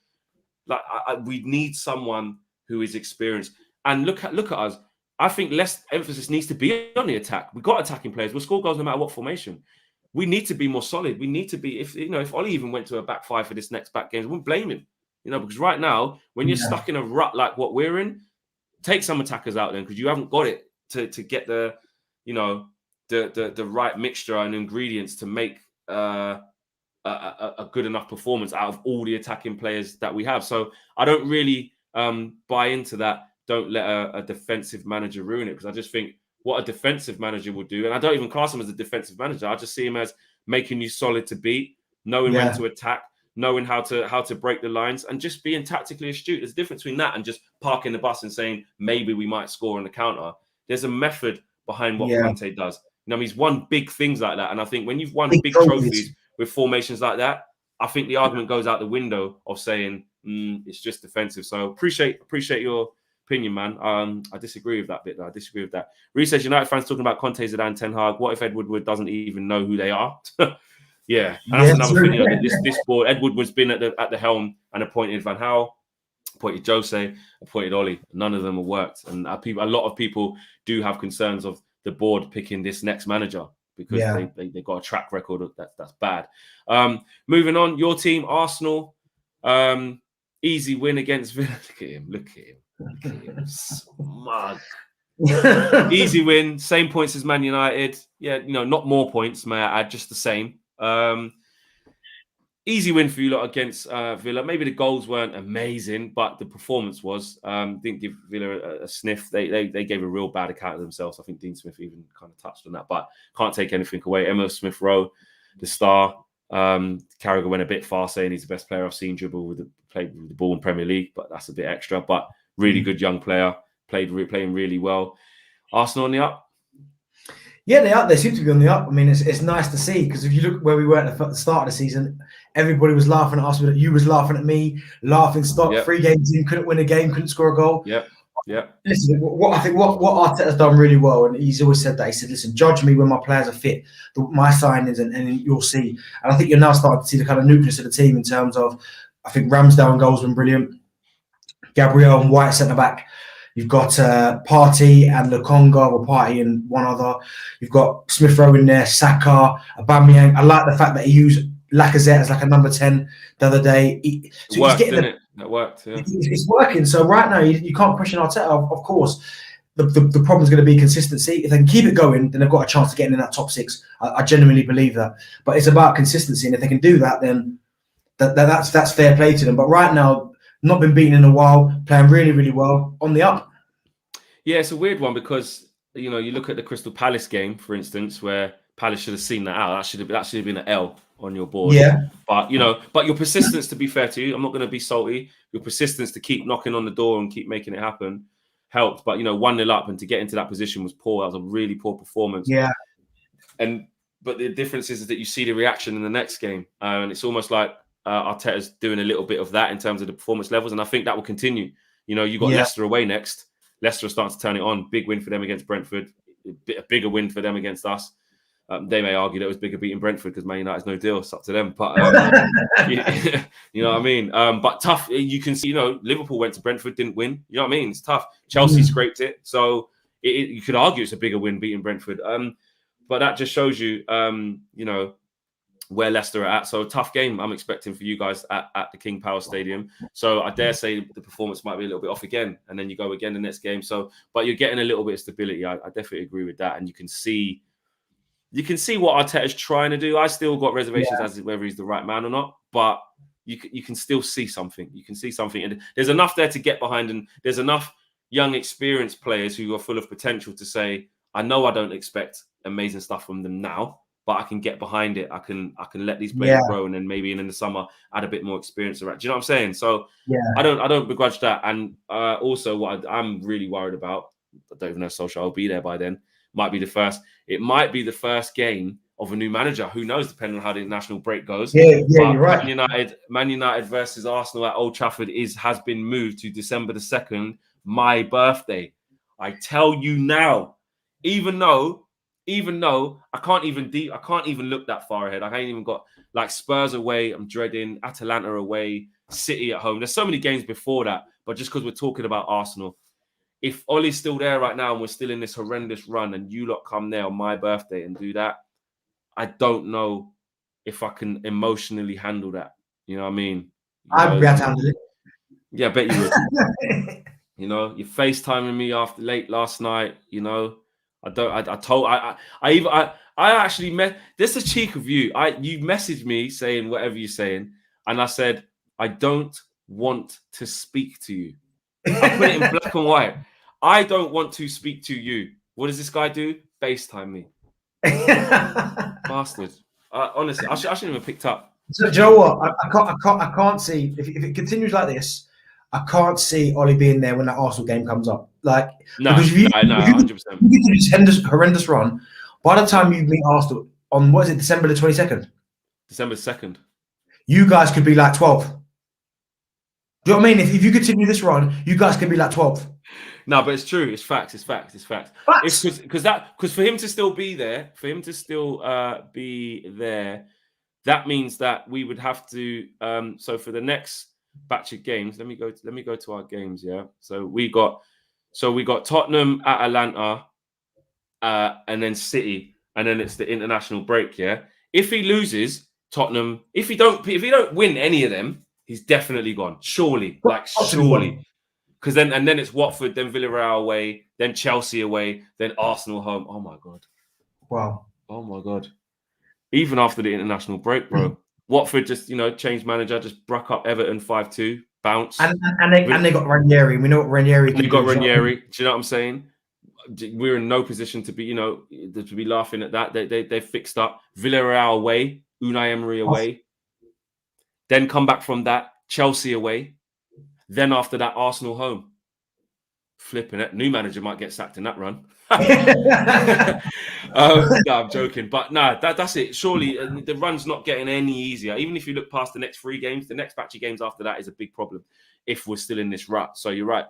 like we need someone who is experienced. And look at us. I think less emphasis needs to be on the attack. We've got attacking players. We'll score goals no matter what formation. We need to be more solid. We need to be. If Ollie even went to a back 5 for this next back game, I wouldn't blame him. You know, because right now, when you're stuck in a rut like what we're in, take some attackers out then, because you haven't got it to get the right mixture and ingredients to make a good enough performance out of all the attacking players that we have. So I don't really buy into that don't let a defensive manager ruin it, because I just think what a defensive manager will do, and I don't even class him as a defensive manager. I just see him as making you solid to beat, knowing when to attack, knowing how to break the lines, and just being tactically astute. There's a difference between that and just parking the bus and saying maybe we might score on the counter. There's a method behind what Conte does. You know, he's won big things like that, and I think when you've won big trophies with formations like that, I think the argument goes out the window of saying it's just defensive. So appreciate your opinion, man. I disagree with that bit, though. I disagree with that. Reece says United fans talking about Conte, Zidane, Ten Hag. What if Ed Woodward doesn't even know who they are? Yeah, and that's another thing. You know, this board, Ed Woodward's been at the helm and appointed Van Gaal, appointed Jose, appointed Oli. None of them have worked, and a lot of people do have concerns of the board picking this next manager, because they got a track record of that's bad. Moving on, your team, Arsenal, easy win against Villa. Look at him, smug. Easy win, same points as Man United. Yeah, you know, not more points, may I add, just the same. Easy win for you lot against Villa. Maybe the goals weren't amazing, but the performance was. Didn't give Villa a sniff. They gave a real bad account of themselves. I think Dean Smith even kind of touched on that, but can't take anything away. Emma Smith-Rowe, the star. Carragher went a bit far, saying he's the best player I've seen dribble played with the ball in Premier League, but that's a bit extra. But really good young player, playing really well. Arsenal on the up. Yeah, they seem to be on the up. I mean, it's nice to see, because if you look where we were at the start of the season, everybody was laughing at us. You was laughing at me, laughing stock. Yep. 3 games in, couldn't win a game, couldn't score a goal. Yeah. Listen, what Arteta's done really well, and he's always said that. He said, "Listen, judge me when my players are fit, my signings, and you'll see." And I think you're now starting to see the kind of nucleus of the team in terms of, I think Ramsdale and goals been brilliant. Gabriel and White centre back. You've got Partey and Lokonga, or Partey and one other. You've got Smith-Rowe in there, Saka, Aubameyang. I like the fact that he used Lacazette as like a number 10 the other day. It worked, didn't it? It worked, yeah. It's working. So right now, you can't question Arteta. Of course, the problem's going to be consistency. If they can keep it going, then they've got a chance of getting in that top 6. I genuinely believe that. But it's about consistency, and if they can do that, then that's fair play to them. But right now, not been beaten in a while, playing really, really well, on the up. Yeah, it's a weird one, because, you know, you look at the Crystal Palace game, for instance, where Palace should have seen that out. That should have been an L on your board. Yeah. But, you know, your persistence, to be fair to you, I'm not going to be salty. Your persistence to keep knocking on the door and keep making it happen helped. But, you know, 1-0 up and to get into that position was poor. That was a really poor performance. Yeah. But the difference is that you see the reaction in the next game. And it's almost like Arteta's doing a little bit of that in terms of the performance levels. And I think that will continue. You know, you got Leicester away next. Leicester are starting to turn it on. Big win for them against Brentford. A bigger win for them against us. They may argue that it was bigger beating Brentford because Man United's no deal. It's up to them. But you know what I mean? But tough. You can see, you know, Liverpool went to Brentford, didn't win. You know what I mean? It's tough. Chelsea scraped it. So you could argue it's a bigger win beating Brentford. But that just shows you, you know, where Leicester are at. So tough game I'm expecting for you guys at the King Power Stadium. So I dare say the performance might be a little bit off again, and then you go again the next game. So, but you're getting a little bit of stability. I definitely agree with that. And you can see what Arteta's trying to do. I still got reservations as to whether he's the right man or not, but you can still see something. You can see something. And there's enough there to get behind, and there's enough young, experienced players who are full of potential to say, I know I don't expect amazing stuff from them now, but I can get behind it. I can let these players grow, and then maybe in the summer add a bit more experience around. Do you know what I'm saying? So I don't begrudge that. And also, what I'm really worried about, I don't even know if Solskjær will be there by then. It might be the first game of a new manager. Who knows? Depending on how the international break goes. Yeah, you're right. Man United versus Arsenal at Old Trafford has been moved to December the 2nd, my birthday. I tell you now, even though I can't even look that far ahead. I ain't even got like Spurs away. I'm dreading Atalanta away, City at home. There's so many games before that, but just because we're talking about Arsenal, if Ollie's still there right now and we're still in this horrendous run, and you lot come there on my birthday and do that, I don't know if I can emotionally handle that. You know what I mean? I'd be able to handle it. Yeah, I bet you would. You know, you're FaceTiming me after late last night. You know. I actually met. This is a cheek of you. You messaged me saying whatever you're saying, and I said I don't want to speak to you. I put it in black and white. I don't want to speak to you. What does this guy do? FaceTime me. Bastard. Honestly, I shouldn't even have picked up. So, do you know what? I can't see if it continues like this. I can't see Ollie being there when that Arsenal game comes up. Like, because if you 100%. You do this horrendous run, by the time you meet Arsenal on what is it, December the 22nd? December 2nd. You guys could be like 12th. Do you know what I mean? If you continue this run, you guys could be like 12th. No, but it's true. It's facts. It's facts. It's facts. Because for him to still be there, that means that we would have to. So for the next batch of games, let me go to our games. Yeah. So we got Tottenham at Atlanta, and then City, and then it's the international break. Yeah. If he loses Tottenham, if he don't win any of them, he's definitely gone. Surely. Because then it's Watford, then Villarreal away, then Chelsea away, then Arsenal home. Oh my God. Wow. Oh my God. Even after the international break, bro. Watford just, changed manager, just bruck up Everton 5-2, bounce. And they got Ranieri. We know what Ranieri can do. They got Ranieri. Do you know what I'm saying? We're in no position to be, to be laughing at that. They fixed up Villarreal away, Unai Emery away. Then come back from that, Chelsea away. Then after that, Arsenal home. Flipping it. New manager might get sacked in that run. No, I'm joking. But no, that's it. Surely the run's not getting any easier. Even if you look past the next 3 games, the next batch of games after that is a big problem if we're still in this rut. So you're right.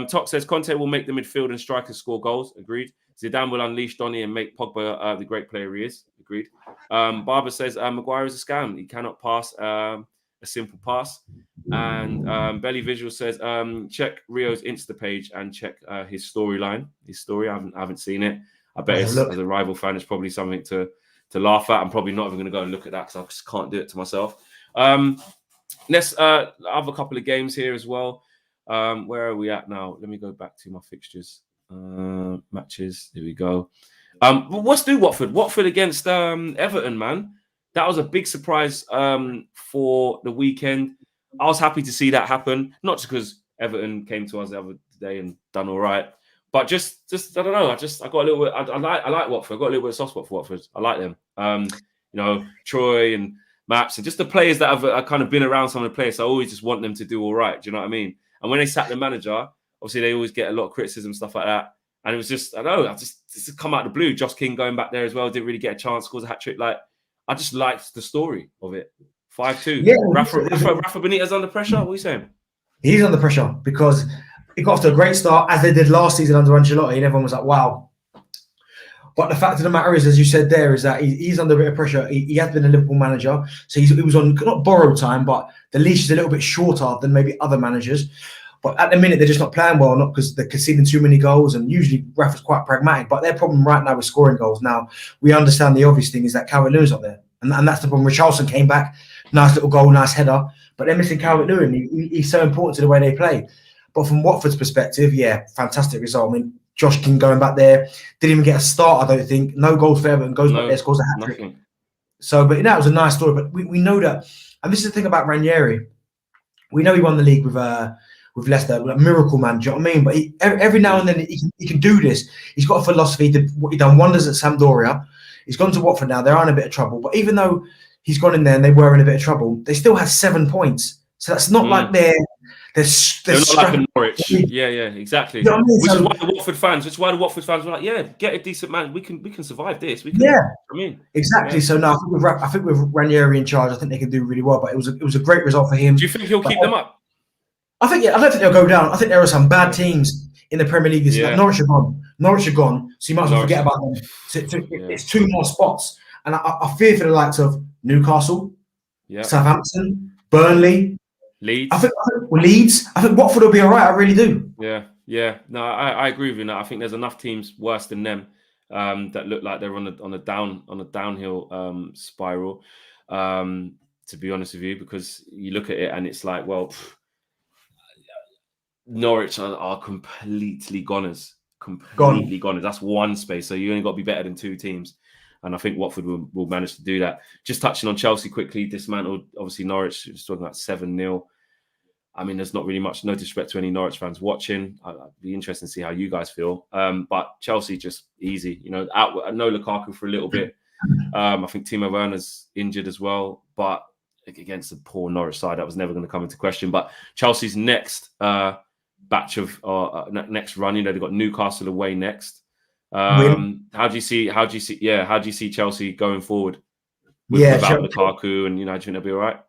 Tok says Conte will make the midfield and strikers score goals. Agreed. Zidane will unleash Donny and make Pogba the great player he is. Agreed. Barber says Maguire is a scam. He cannot pass a simple pass. And Belly Visual says check Rio's Insta page and check his storyline. His story. I haven't seen it. I bet as a rival fan, it's probably something to laugh at. I'm probably not even going to go and look at that because I just can't do it to myself. Let's I have a couple of games here as well. Where are we at now? Let me go back to my fixtures. Matches. Here we go. Let's do Watford. Watford against Everton, man. That was a big surprise for the weekend. I was happy to see that happen, not just because Everton came to us the other day and done all right, but just I don't know. I got a little bit. I like Watford. I got a little bit of soft spot for Watford. I like them. Troy and Maps and just the players that have kind of been around some of the players. So I always just want them to do all right. Do you know what I mean? And when they sack the manager, obviously they always get a lot of criticism, stuff like that. And it was just, I don't know, I just come out of the blue. Josh King going back there as well, didn't really get a chance, scores a hat trick. Like, I just liked the story of it. 5-2. Yeah, Rafa Benitez under pressure? What are you saying? He's under pressure because he got off to a great start, as they did last season under Ancelotti, and everyone was like, wow. But the fact of the matter is, as you said there, is that he's under a bit of pressure. He has been a Liverpool manager, so he was on, not borrowed time, but the leash is a little bit shorter than maybe other managers. But at the minute, they're just not playing well, not because they're conceding too many goals, and usually Rafa's quite pragmatic. But their problem right now is scoring goals. Now, we understand the obvious thing is that Calvert-Lewin's not there. And that's the problem. Richarlison came back, nice little goal, nice header. But they're missing Calvert-Lewin. He's so important to the way they play. But from Watford's perspective, yeah, fantastic result. I mean, Josh King going back there, didn't even get a start, I don't think. No goals for Everton, goes back there, scores a hat-trick. So, but that was a nice story. But we know that, and this is the thing about Ranieri. We know he won the league with Leicester, like miracle man, do you know what I mean? But every now and then he can do this. He's got a philosophy. He done wonders at Sampdoria. He's gone to Watford now. They're in a bit of trouble. But even though he's gone in there and they were in a bit of trouble, they still had 7 points. So that's not like they're not like Norwich. Yeah, exactly. You know what I mean? Which is why the Watford fans were like, yeah, get a decent man. We can survive this. Exactly. Yeah. So no, I think with Ranieri in charge, I think they can do really well. But it was a great result for him. Do you think he'll keep them up? I don't think they'll go down. I think there are some bad teams in the Premier League. Like Norwich are gone. So you might as well forget about them. It's 2 more spots. And I fear for the likes of Newcastle, Southampton, Burnley, Leeds. I think Watford will be all right. I really do. Yeah. No, I agree with you. Now I think there's enough teams worse than them that look like they're on a downhill spiral. To be honest with you, because you look at it and it's like, well, Norwich are completely goners. Completely goners. That's one space. So you only got to be better than 2 teams. And I think Watford will manage to do that. Just touching on Chelsea quickly, dismantled, obviously, Norwich, just talking about 7-0. I mean, there's not really much, no disrespect to any Norwich fans watching. I'd be interested to see how you guys feel. But Chelsea just easy, you know, out. No Lukaku for a little bit. I think Timo Werner's injured as well, but against the poor Norwich side, that was never going to come into question. But Chelsea's next batch of next run, you know, they've got Newcastle away next. How do you see Chelsea going forward without Lukaku, and, you know, do you think they'll be all right?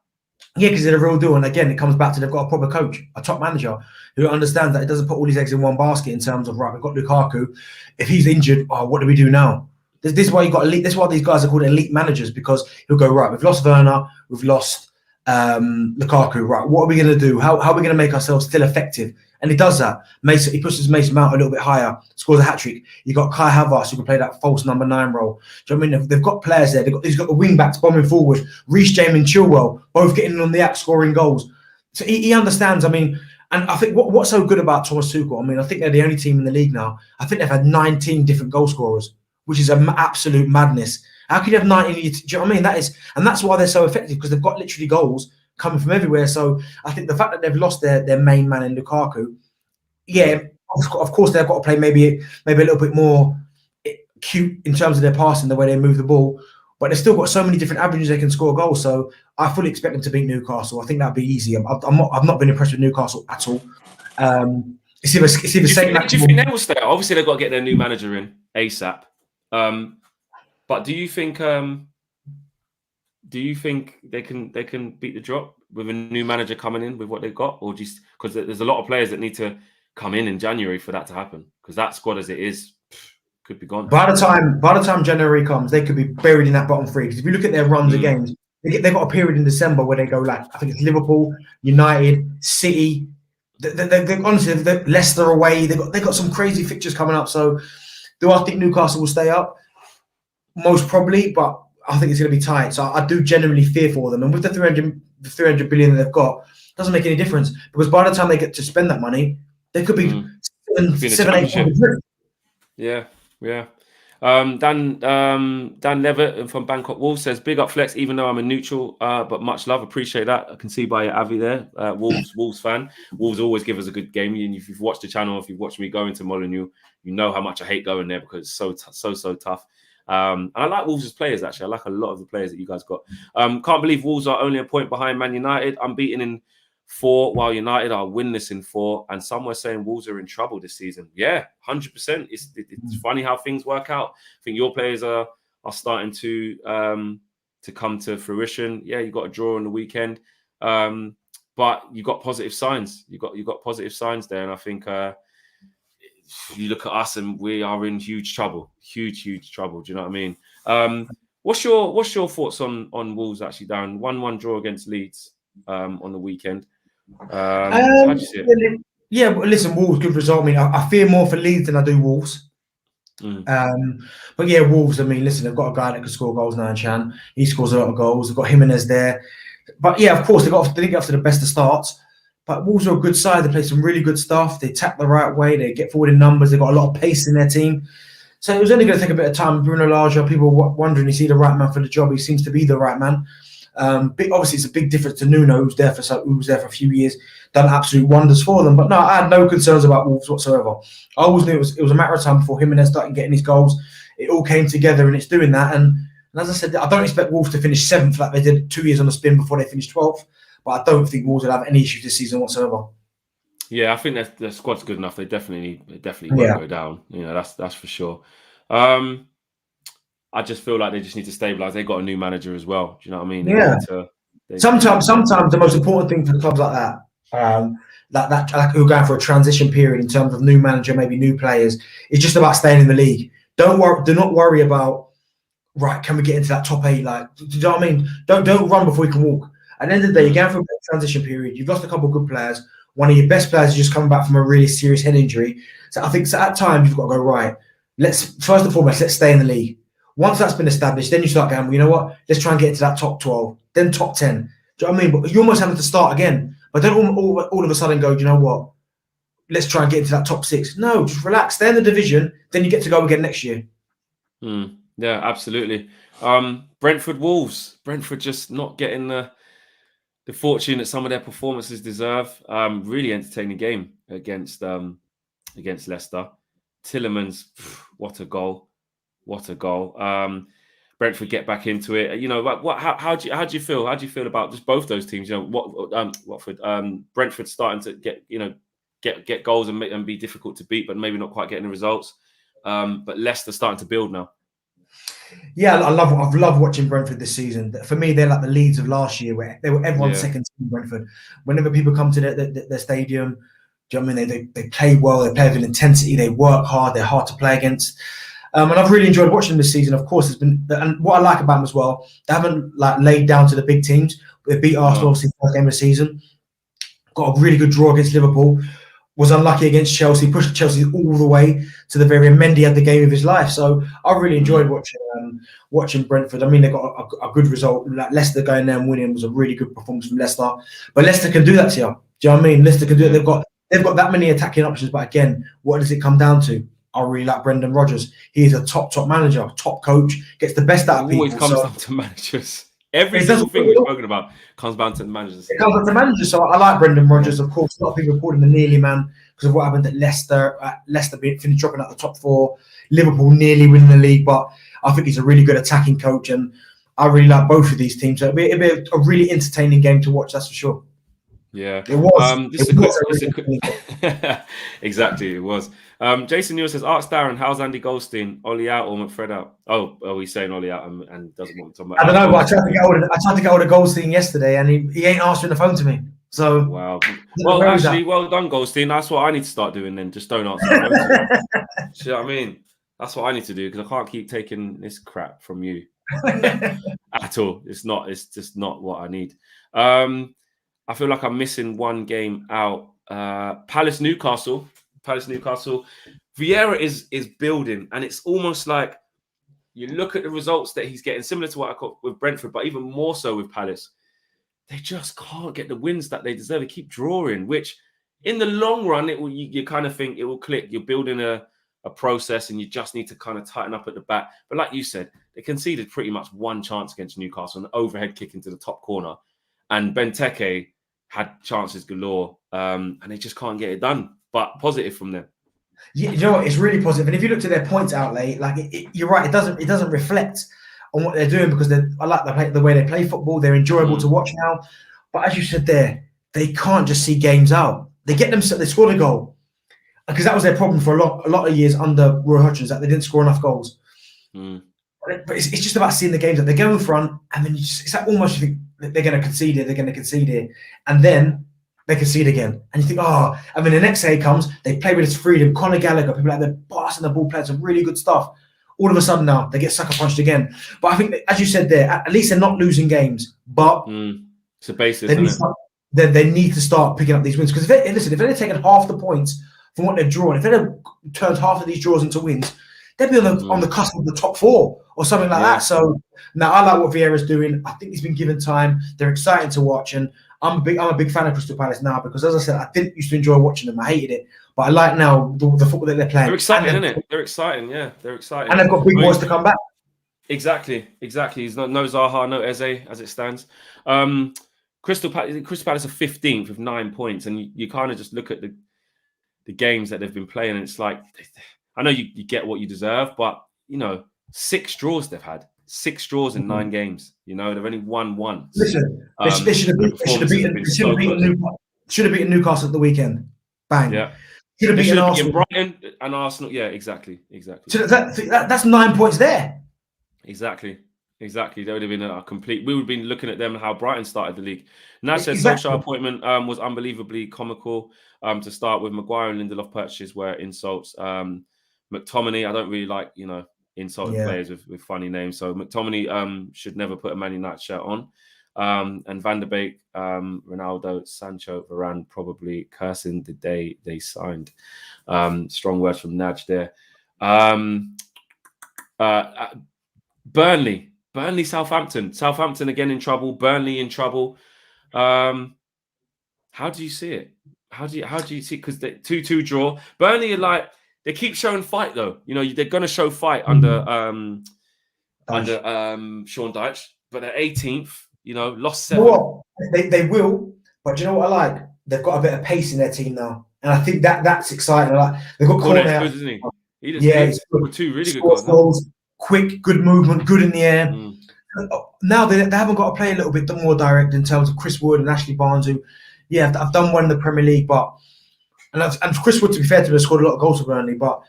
Yeah, because they're a real deal. And again, it comes back to they've got a proper coach, a top manager who understands that it doesn't put all his eggs in one basket in terms of, right, we've got Lukaku. If he's injured, what do we do now? This is why you got elite. This is why these guys are called elite managers, because he'll go, right, we've lost Werner, we've lost Lukaku. Right, what are we going to do? How are we going to make ourselves still effective? And he does that. He pushes Mason Mount a little bit higher, scores a hat-trick. You got Kai Havertz who can play that false number 9 role. Do you know what I mean? They've got players there. He's got the wing backs bombing forward. Reece James and Chilwell both getting on the act, scoring goals. So he understands. I mean, and I think what's so good about Thomas Tuchel, I mean, I think they're the only team in the league now. I think they've had 19 different goal scorers, which is an absolute madness. How can you have 19? Do you know what I mean? That's why they're so effective, because they've got literally goals coming from everywhere. So I think the fact that they've lost their main man in Lukaku, yeah, of course they've got to play maybe a little bit more cute in terms of their passing, the way they move the ball. But they've still got so many different avenues they can score goals. So I fully expect them to beat Newcastle. I think that'd be easy. I've not been impressed with Newcastle at all. It's either same. Do you think they will stay? Obviously, they've got to get their new manager in ASAP. But do you think they can beat the drop with a new manager coming in with what they've got, or just because there's a lot of players that need to come in January for that to happen? Because that squad as it is could be gone. By the time January comes, they could be buried in that bottom 3. Because if you look at their runs of games, they've got a period in December where they go, like, I think it's Liverpool, United, City. Honestly, Leicester away. They've got some crazy fixtures coming up. So do I think Newcastle will stay up? Most probably, but I think it's going to be tight. So I do genuinely fear for them. And with the 300 billion that they've got, it doesn't make any difference, because by the time they get to spend that money, they could be 7-8. Yeah. Dan Levitt from Bangkok Wolves says, big up Flex, even though I'm a neutral, but much love. Appreciate that. I can see by your Avi there, Wolves fan. Wolves always give us a good game. And if you've watched the channel, if you've watched me go into Molineux, you know how much I hate going there, because it's so tough. And I like Wolves as players, actually. I like a lot of the players that you guys got. Can't believe Wolves are only a point behind Man United. Unbeaten in 4, while United are winless in 4. And some were saying Wolves are in trouble this season. Yeah, 100%. It's funny how things work out. I think your players are starting to come to fruition. Yeah, you got a draw on the weekend, but you got positive signs. You got positive signs there, and I think you look at us and we are in huge trouble. Huge trouble. Do you know what I mean? What's your thoughts on Wolves, actually, Darren? 1-1 draw against Leeds on the weekend. How do you see it? Yeah, but listen, Wolves, good result. I mean, I fear more for Leeds than I do Wolves. But yeah, Wolves, I mean, listen, they've got a guy that can score goals now in Chan. He scores a lot of goals. They've got Jimenez there. But yeah, of course, they didn't get off to the best of starts. But Wolves are a good side. They play some really good stuff. They tap the right way. They get forward in numbers. They've got a lot of pace in their team. So it was only going to take a bit of time. Bruno Lage, people were wondering, is he the right man for the job? He seems to be the right man. Obviously, it's a big difference to Nuno, who was there for a few years, done absolute wonders for them. But no, I had no concerns about Wolves whatsoever. I always knew it was a matter of time before Jimenez started getting his goals. It all came together, and it's doing that. And as I said, I don't expect Wolves to finish 7th like they did 2 years on the spin before they finished 12th. But I don't think Wolves will have any issues this season whatsoever. Yeah, I think the squad's good enough. They definitely won't go down. You know, that's for sure. I just feel like they just need to stabilise. They got a new manager as well. Do you know what I mean? Yeah. Sometimes the most important thing for clubs like that, who are going for a transition period in terms of new manager, maybe new players, is just about staying in the league. Do not worry about, right, can we get into that top 8? Like, do you know what I mean? Don't run before you can walk. At the end of the day, you're going for a transition period. You've lost a couple of good players. One of your best players is just coming back from a really serious head injury. So I think at times you've got to go, right, let's stay in the league. Once that's been established, then you start going, well, you know what? Let's try and get into that top 12, then top 10. Do you know what I mean? But you're almost having to start again. But don't all of a sudden go, do you know what? Let's try and get into that top 6. No, just relax. Stay in the division. Then you get to go again next year. Yeah, absolutely. Brentford Wolves. Brentford just not getting the the fortune that some of their performances deserve. Really entertaining game against Leicester. Tillemans, what a goal! What a goal! Brentford get back into it. You know, how do you feel? How do you feel about just both those teams? You know, Watford, Brentford starting to get goals and be difficult to beat, but maybe not quite getting the results. But Leicester starting to build now. Yeah, I've loved watching Brentford this season. For me, they're like the Leeds of last year, where they were everyone's second team. Brentford. Whenever people come to their stadium, do you know what I mean? They play well. They play with intensity. They work hard. They're hard to play against. And I've really enjoyed watching them this season. Of course, and what I like about them as well, they haven't like laid down to the big teams. They beat Arsenal obviously first game of the season. Got a really good draw against Liverpool. Was unlucky against Chelsea. Pushed Chelsea all the way to the very end. Mendy had the game of his life. So I really enjoyed watching Brentford. I mean, they got a good result. Like Leicester going there and winning was a really good performance from Leicester. But Leicester can do that to you. Do you know what I mean? Leicester can do it. They've got that many attacking options. But again, what does it come down to? I really like Brendan Rodgers. He is a top manager, top coach, gets the best out of people. It always comes down to managers. Every single thing we've spoken about comes down to the managers. It comes down to managers. So I like Brendan Rodgers. Of course, a lot of people called him the nearly man because of what happened at Leicester. Leicester finished dropping out the top 4. Liverpool nearly winning the league. But I think he's a really good attacking coach. And I really like both of these teams. So it'll be a really entertaining game to watch, that's for sure. Yeah, it was. Exactly, it was. Jason Neal says, "Ask Darren, how's Andy Goldstein? Ollie out or McFred out?" Oh, he's saying Ollie out and doesn't want to talk about. I don't know, but I tried to get hold of Goldstein yesterday, and he ain't answering the phone to me. So wow. Well, actually, well done, Goldstein. That's what I need to start doing then. Just don't answer the phone to me. Do you know what I mean? That's what I need to do because I can't keep taking this crap from you at all. It's just not what I need. I feel like I'm missing one game out. Palace Newcastle. Vieira is building, and it's almost like you look at the results that he's getting, similar to what I got with Brentford, but even more so with Palace. They just can't get the wins that they deserve. They keep drawing, which in the long run, you kind of think it will click. You're building a process, and you just need to kind of tighten up at the back. But like you said, they conceded pretty much one chance against Newcastle, an overhead kick into the top corner, and Benteke had chances galore, and they just can't get it done. But positive from them. Yeah, you know what? It's really positive. And if you look at their points outlay, like you're right, it doesn't reflect on what they're doing because I like the way they play football. They're enjoyable to watch now. But as you said there, they can't just see games out. They scored a goal because that was their problem for a lot of years under Roy Hodgson, that they didn't score enough goals. But it's just about seeing the games that they go in front, and then it's like almost you think they're going to concede here, and then they concede again, and you think, and then the next day comes, they play with this freedom. Conor Gallagher, people like they're passing the ball, playing some really good stuff. All of a sudden now they get sucker punched again. But I think, as you said there, at least they're not losing games. But it's a basis. They need to start picking up these wins because if they'd taken half the points from what they've drawn, if they'd have turned half of these draws into wins, they'd be on the cusp of the top 4 or something like that. So now I like what Vieira's doing. I think he's been given time. They're exciting to watch, and I'm a big fan of Crystal Palace now because, as I said, I didn't used to enjoy watching them. I hated it, but I like now the football that they're playing. They're exciting, isn't it? They're exciting, yeah. They're exciting, and they've got big boys to come back. Exactly. He's no Zaha, no Eze as it stands. Crystal Palace are 15th with 9 points, and you kind of just look at the games that they've been playing, and it's like, I know you get what you deserve, but 6 draws they've had. 6 draws in 9 games. They've only won once. Listen, they should have beaten Newcastle at the weekend. Bang. Yeah. Should have beaten Arsenal. Brighton and Arsenal. Yeah, exactly. So that's 9 points there. Exactly. There would have been a complete. We would have been looking at them how Brighton started the league. Solskjaer's appointment was unbelievably comical. To start with, Maguire and Lindelof purchases were insults. McTominay, I don't really like, insulting players with funny names. So McTominay should never put a Man United shirt on. And Van der Beek, Ronaldo, Sancho, Varane probably cursing the day they signed. Strong words from Naj there. Burnley, Southampton again in trouble. Burnley in trouble. How do you see it? How do you see it? Because the 2-2 draw. Burnley are like, they keep showing fight though. They're going to show fight under Sean Dyche, but they're 18th. lost You know 7. what? They will, but do you know what I like? They've got a bit of pace in their team now, and I think that's exciting. Like they've got Conte's Cornet. good, isn't he? Yeah, he's scored good. 2 really good Scores goals. Quick, good movement, good in the air. Mm. Now they haven't got to play a little bit more direct in terms of Chris Wood and Ashley Barnes, who, I've done one in the Premier League, but and Chris Wood, to be fair to them, has scored a lot of goals for Burnley, but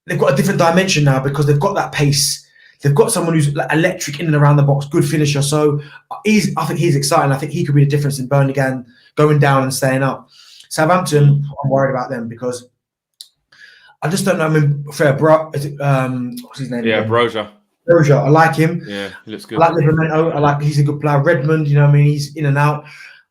they've got a different dimension now because they've got that pace. They've got someone who's like electric in and around the box, good finisher. So I think he's exciting. I think he could be the difference in Burnley going down and staying up. Southampton, I'm worried about them because I just don't know. I mean, what's his name? Yeah, again? Broja. I like him. Yeah, he looks good. I like Livramento. He's a good player. Redmond, he's in and out.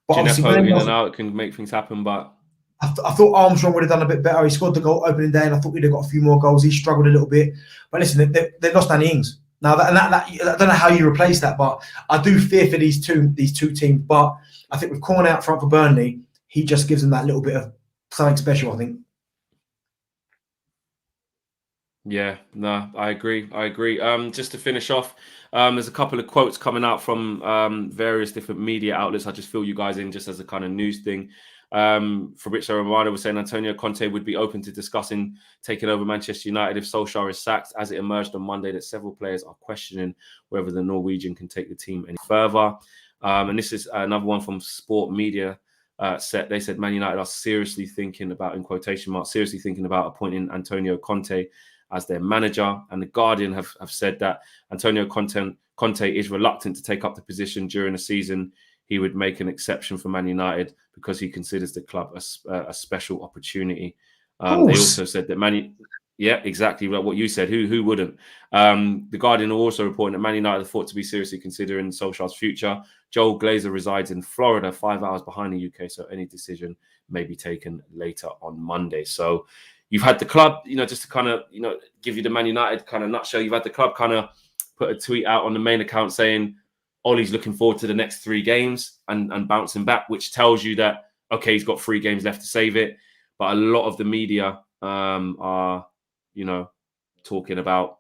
But Gineppo in and out can make things happen, but I thought Armstrong would have done a bit better. He scored the goal opening day, and I thought he'd have got a few more goals. He struggled a little bit, but listen, they lost Danny Ings. Now that I don't know how you replace that, but I do fear for these two teams. But I think with Cornet out front for Burnley, he just gives them that little bit of something special, I think. Yeah, no, I agree. Just to finish off, there's a couple of quotes coming out from various different media outlets. I just fill you guys in just as a kind of news thing. Fabrizio Romano was saying Antonio Conte would be open to discussing taking over Manchester United if Solskjær is sacked, as it emerged on Monday that several players are questioning whether the Norwegian can take the team any further. And this is another one from Sport Media. They said Man United are seriously thinking about, in quotation marks, appointing Antonio Conte as their manager. And the Guardian have said that Antonio Conte is reluctant to take up the position during the season. He would make an exception for Man United because he considers the club a special opportunity. They also said that yeah, exactly like what you said. Who wouldn't? The Guardian are also reporting that Man United are thought to be seriously considering Solskjaer's future. Joel Glazer resides in Florida, 5 hours behind the UK, so any decision may be taken later on Monday. So you've had the club, just to kind of, give you the Man United kind of nutshell. You've had the club kind of put a tweet out on the main account saying Ollie's looking forward to the next 3 games and bouncing back, which tells you that, okay, he's got 3 games left to save it. But a lot of the media are, talking about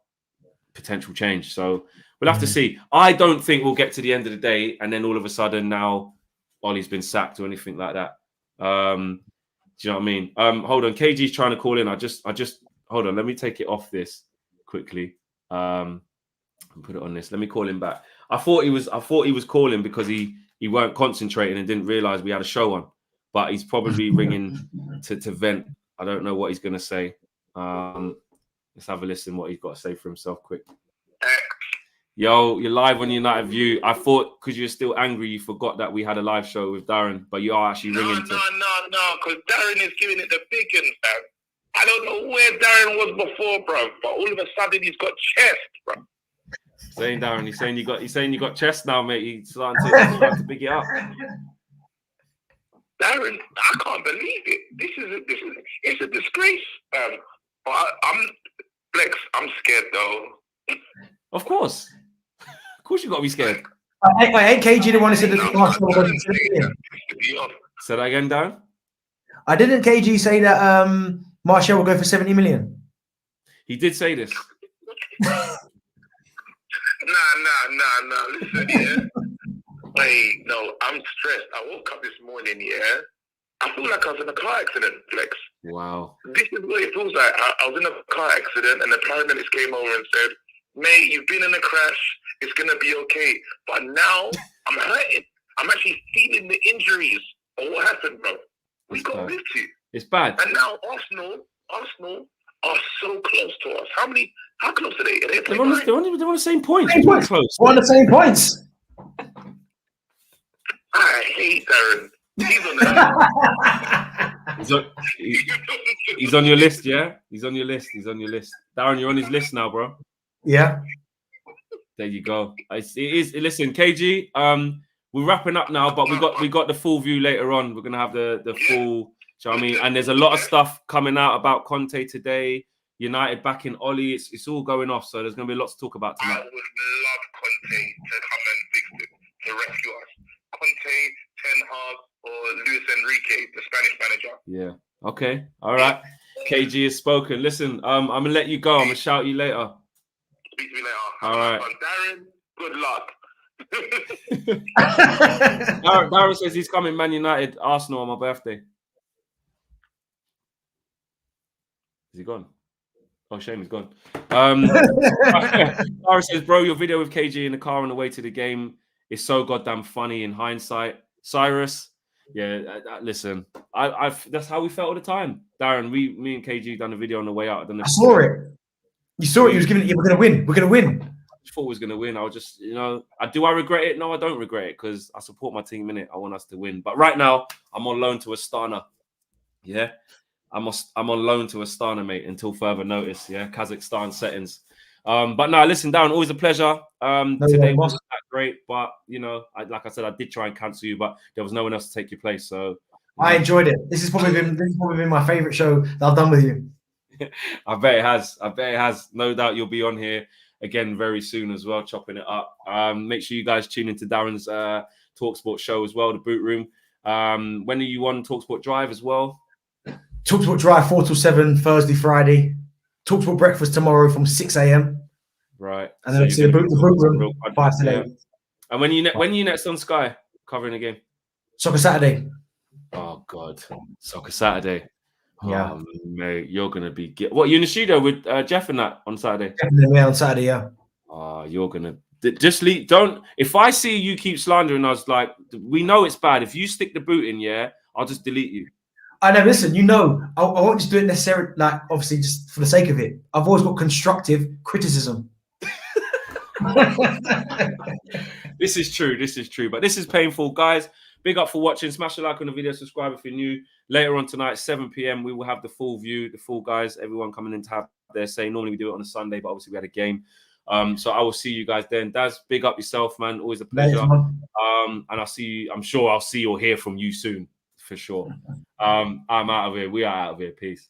potential change. So we'll have to see. I don't think we'll get to the end of the day and then all of a sudden now Ollie's been sacked or anything like that. Do you know what I mean? Hold on. KG's trying to call in. I just hold on. Let me take it off this quickly. And put it on this. Let me call him back. I thought he was calling because he weren't concentrating and didn't realize we had a show on. But he's probably ringing to vent. I don't know what he's going to say. Let's have a listen what he's got to say for himself quick. Yo, you're live on United View. I thought because you're still angry, you forgot that we had a live show with Darren, but you are actually ringing. No, because Darren is giving it the big one, fam. I don't know where Darren was before, bro, but all of a sudden he's got chest, bro. Saying Darren, he's saying you got chest now, mate. He's starting to big it up. Darren, I can't believe it. It's a disgrace. I'm Flex. I'm scared though. Of course you got to be scared. Ain't KG the one who said that Martial was Say that again, Darren. I didn't KG say that Martial will go for 70 million. He did say this. Nah. Listen, yeah. Wait, no, I'm stressed. I woke up this morning, yeah. I feel like I was in a car accident, Flex. Wow. This is what it feels like. I was in a car accident and the paramedics came over and said, mate, you've been in a crash. It's going to be okay. But now I'm hurting. I'm actually feeling the injuries of what happened, bro. We got moved to. It's bad. And now Arsenal are so close to us. How close are they? They're on the same points. Close. We're on the same points. I hate Darren. He's on your list, yeah? He's on your list. Darren, you're on his list now, bro. Yeah. There you go. It is. Listen, KG, we're wrapping up now, but we got the full view later on. We're gonna have the full. Do you know what I mean? And there's a lot of stuff coming out about Conte today. United back in Ollie. It's all going off. So there's gonna be a lot to talk about tonight. I would love Conte to come and fix it, to rescue us. Conte, Ten Hag, or Luis Enrique, the Spanish manager. Yeah. Okay. All right. KG has spoken. Listen, I'm gonna let you go. I'm gonna shout you later. Speak to me later. All right. Darren, good luck. Darren says he's coming Man United, Arsenal on my birthday. Is he gone? Oh, shame he's gone. Darren says, bro, your video with KG in the car on the way to the game is so goddamn funny in hindsight. Cyrus, yeah, listen, that's how we felt all the time. Darren, me and KG done a video on the way out. I saw it. You saw it. He was giving it. We're gonna win. We're gonna win. I thought we was gonna win. I was just, do I regret it? No, I don't regret it because I support my team in it. I want us to win. But right now, I'm on loan to Astana. Yeah, I'm on loan to Astana, mate, until further notice. Yeah, Kazakhstan settings. But no, listen, Darren, always a pleasure. Today wasn't that great, but like I said, I did try and cancel you, but there was no one else to take your place. So I enjoyed it. This has probably been my favorite show that I've done with you. I bet it has. No doubt you'll be on here again very soon as well, chopping it up. Make sure you guys tune into Darren's TalkSport show as well, the Boot Room. When are you on TalkSport Drive as well? TalkSport Drive 4 till 7, Thursday, Friday. TalkSport Breakfast tomorrow from 6 a.m. Right. And then obviously the Boot Room 5 to 8. And when you next on Sky covering a game? Soccer Saturday. Oh God, Soccer Saturday. Yeah, oh, mate, you're gonna be what? You in the studio with Jeff and that on Saturday? Yeah, on Saturday, yeah. Oh, you're gonna just leave. Don't. If I see you keep slandering us, like we know it's bad. If you stick the boot in, yeah, I'll just delete you. I know. Listen, I won't just do it necessarily, like obviously just for the sake of it. I've always got constructive criticism. This is true. But this is painful, guys. Big up for watching. Smash a like on the video. Subscribe if you're new. Later on tonight, 7 p.m, we will have the full view, the full guys, everyone coming in to have their say. Normally we do it on a Sunday, but obviously we had a game. So I will see you guys then. Daz, big up yourself, man. Always a pleasure. And I'll see you. I'm sure I'll see or hear from you soon, for sure. I'm out of here. We are out of here. Peace.